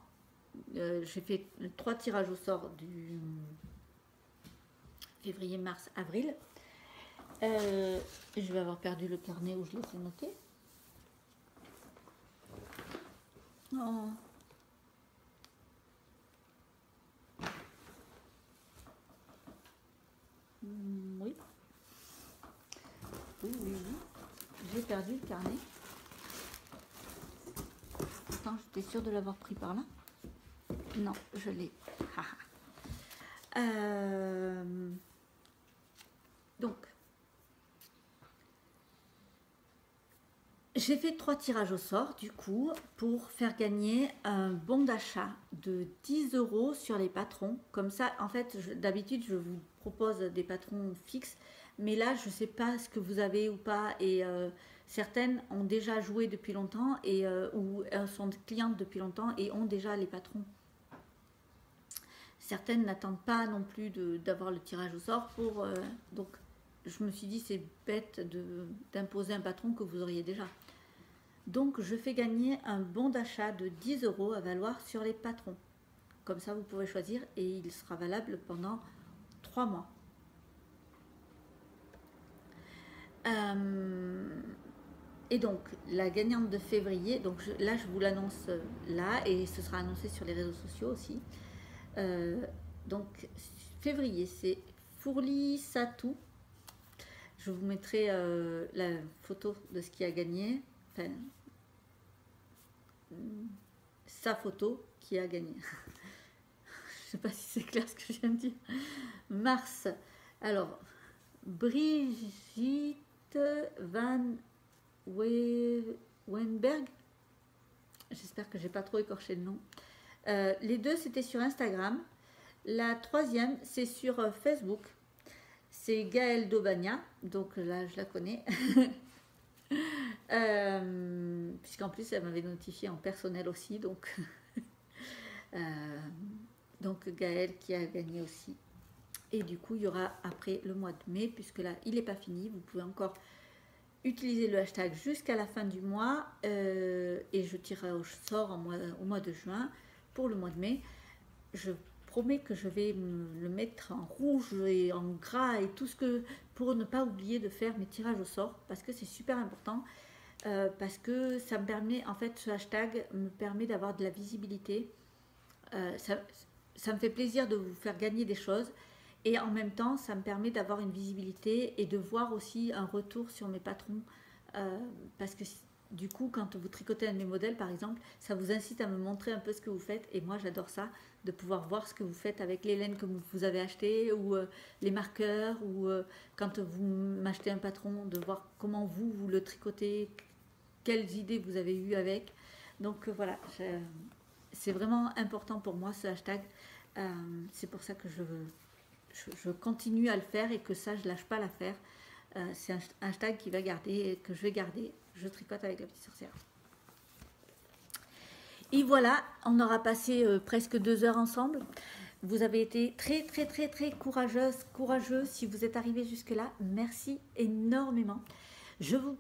j'ai fait 3 tirages au sort du février, mars, avril. Je vais avoir perdu le carnet où je l'ai fait noter. Oh. Oui. Oui. J'ai perdu le carnet. Pourtant, j'étais sûre de l'avoir pris par là. Non, je l'ai. Donc, j'ai fait 3 tirages au sort, du coup, pour faire gagner un bon d'achat de 10 € sur les patrons. Comme ça, en fait, d'habitude, je vous propose des patrons fixes, mais là, je ne sais pas ce que vous avez ou pas, et certaines ont déjà joué depuis longtemps, ou sont clientes depuis longtemps et ont déjà les patrons. Certaines n'attendent pas non plus d'avoir le tirage au sort pour... donc, je me suis dit, c'est bête d'imposer un patron que vous auriez déjà. Donc, je fais gagner un bon d'achat de 10 € à valoir sur les patrons. Comme ça, vous pouvez choisir et il sera valable pendant 3 mois. Et donc, la gagnante de février, donc là, je vous l'annonce là et ce sera annoncé sur les réseaux sociaux aussi. Donc, février, c'est Fourli Satou. Je vous mettrai la photo de ce qui a gagné. Enfin, sa photo qui a gagné. Je ne sais pas si c'est clair ce que je viens de dire. Mars. Alors, Brigitte Van Wenberg. J'espère que j'ai pas trop écorché le nom. Les deux, c'était sur Instagram. La troisième, c'est sur Facebook. C'est Gaëlle Daubagna. Donc là, je la connais. Puisqu'en plus, elle m'avait notifié en personnel aussi. Donc, Gaëlle qui a gagné aussi. Et du coup, il y aura après le mois de mai, puisque là, il n'est pas fini. Vous pouvez encore utiliser le hashtag jusqu'à la fin du mois. Et je tirerai au sort au mois de juin. Pour le mois de mai, je promets que je vais le mettre en rouge et en gras et tout ce que... pour ne pas oublier de faire mes tirages au sort. Parce que c'est super important. Parce que ça me permet... En fait, ce hashtag me permet d'avoir de la visibilité. Ça me fait plaisir de vous faire gagner des choses. Et en même temps, ça me permet d'avoir une visibilité et de voir aussi un retour sur mes patrons. Parce que du coup, quand vous tricotez un de mes modèles, par exemple, ça vous incite à me montrer un peu ce que vous faites. Et moi, j'adore ça, de pouvoir voir ce que vous faites avec les laines que vous avez achetées ou les marqueurs. Ou quand vous m'achetez un patron, de voir comment vous le tricotez, quelles idées vous avez eues avec. Donc voilà, c'est vraiment important pour moi ce hashtag. C'est pour ça que je continue à le faire et que ça, je lâche pas l'affaire. C'est un hashtag qui va garder, que je vais garder. Je tricote avec la petite sorcière. Et voilà, on aura passé presque 2 heures ensemble. Vous avez été très courageux si vous êtes arrivé jusque là. Merci énormément. Je vous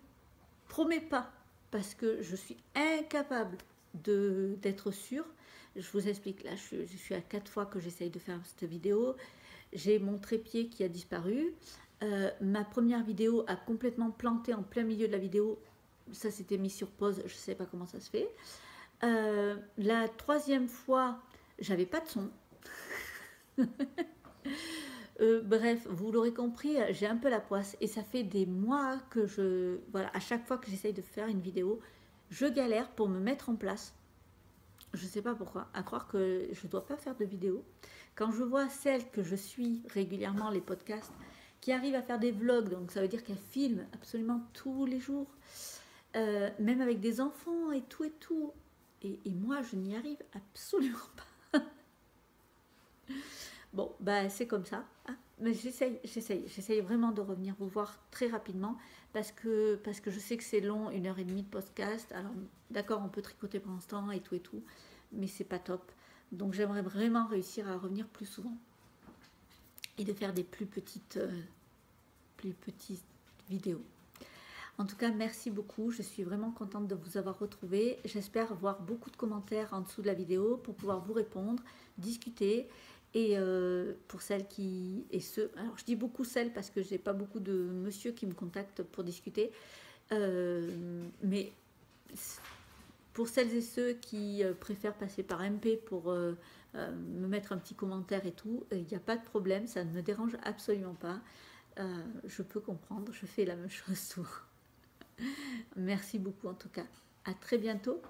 promets pas, parce que je suis incapable d'être sûre. Je vous explique, là je suis à 4 fois que j'essaye de faire cette vidéo. J'ai mon trépied qui a disparu. Ma première vidéo a complètement planté en plein milieu de la vidéo. Ça s'était mis sur pause, je ne sais pas comment ça se fait. La 3e fois, j'avais pas de son. Bref, vous l'aurez compris, j'ai un peu la poisse. Et ça fait des mois que voilà, à chaque fois que j'essaye de faire une vidéo, je galère pour me mettre en place. Je ne sais pas pourquoi, à croire que je ne dois pas faire de vidéos. Quand je vois celles que je suis régulièrement, les podcasts, qui arrivent à faire des vlogs, donc ça veut dire qu'elles filment absolument tous les jours. même avec des enfants et tout et tout. Et moi, je n'y arrive absolument pas. Bon, bah c'est comme ça. Hein. Mais j'essaye vraiment de revenir vous voir très rapidement parce que je sais que c'est long, 1 h 30 de podcast. Alors, d'accord, on peut tricoter pendant ce temps et tout, mais c'est pas top. Donc, j'aimerais vraiment réussir à revenir plus souvent et de faire des plus petites vidéos. En tout cas, merci beaucoup. Je suis vraiment contente de vous avoir retrouvé. J'espère avoir beaucoup de commentaires en dessous de la vidéo pour pouvoir vous répondre, discuter. Et pour celles qui et ceux, alors je dis beaucoup celles parce que j'ai pas beaucoup de monsieur qui me contactent pour discuter, mais pour celles et ceux qui préfèrent passer par MP pour me mettre un petit commentaire et tout, il n'y a pas de problème, ça ne me dérange absolument pas. Je peux comprendre, je fais la même chose souvent. Merci beaucoup en tout cas. À très bientôt.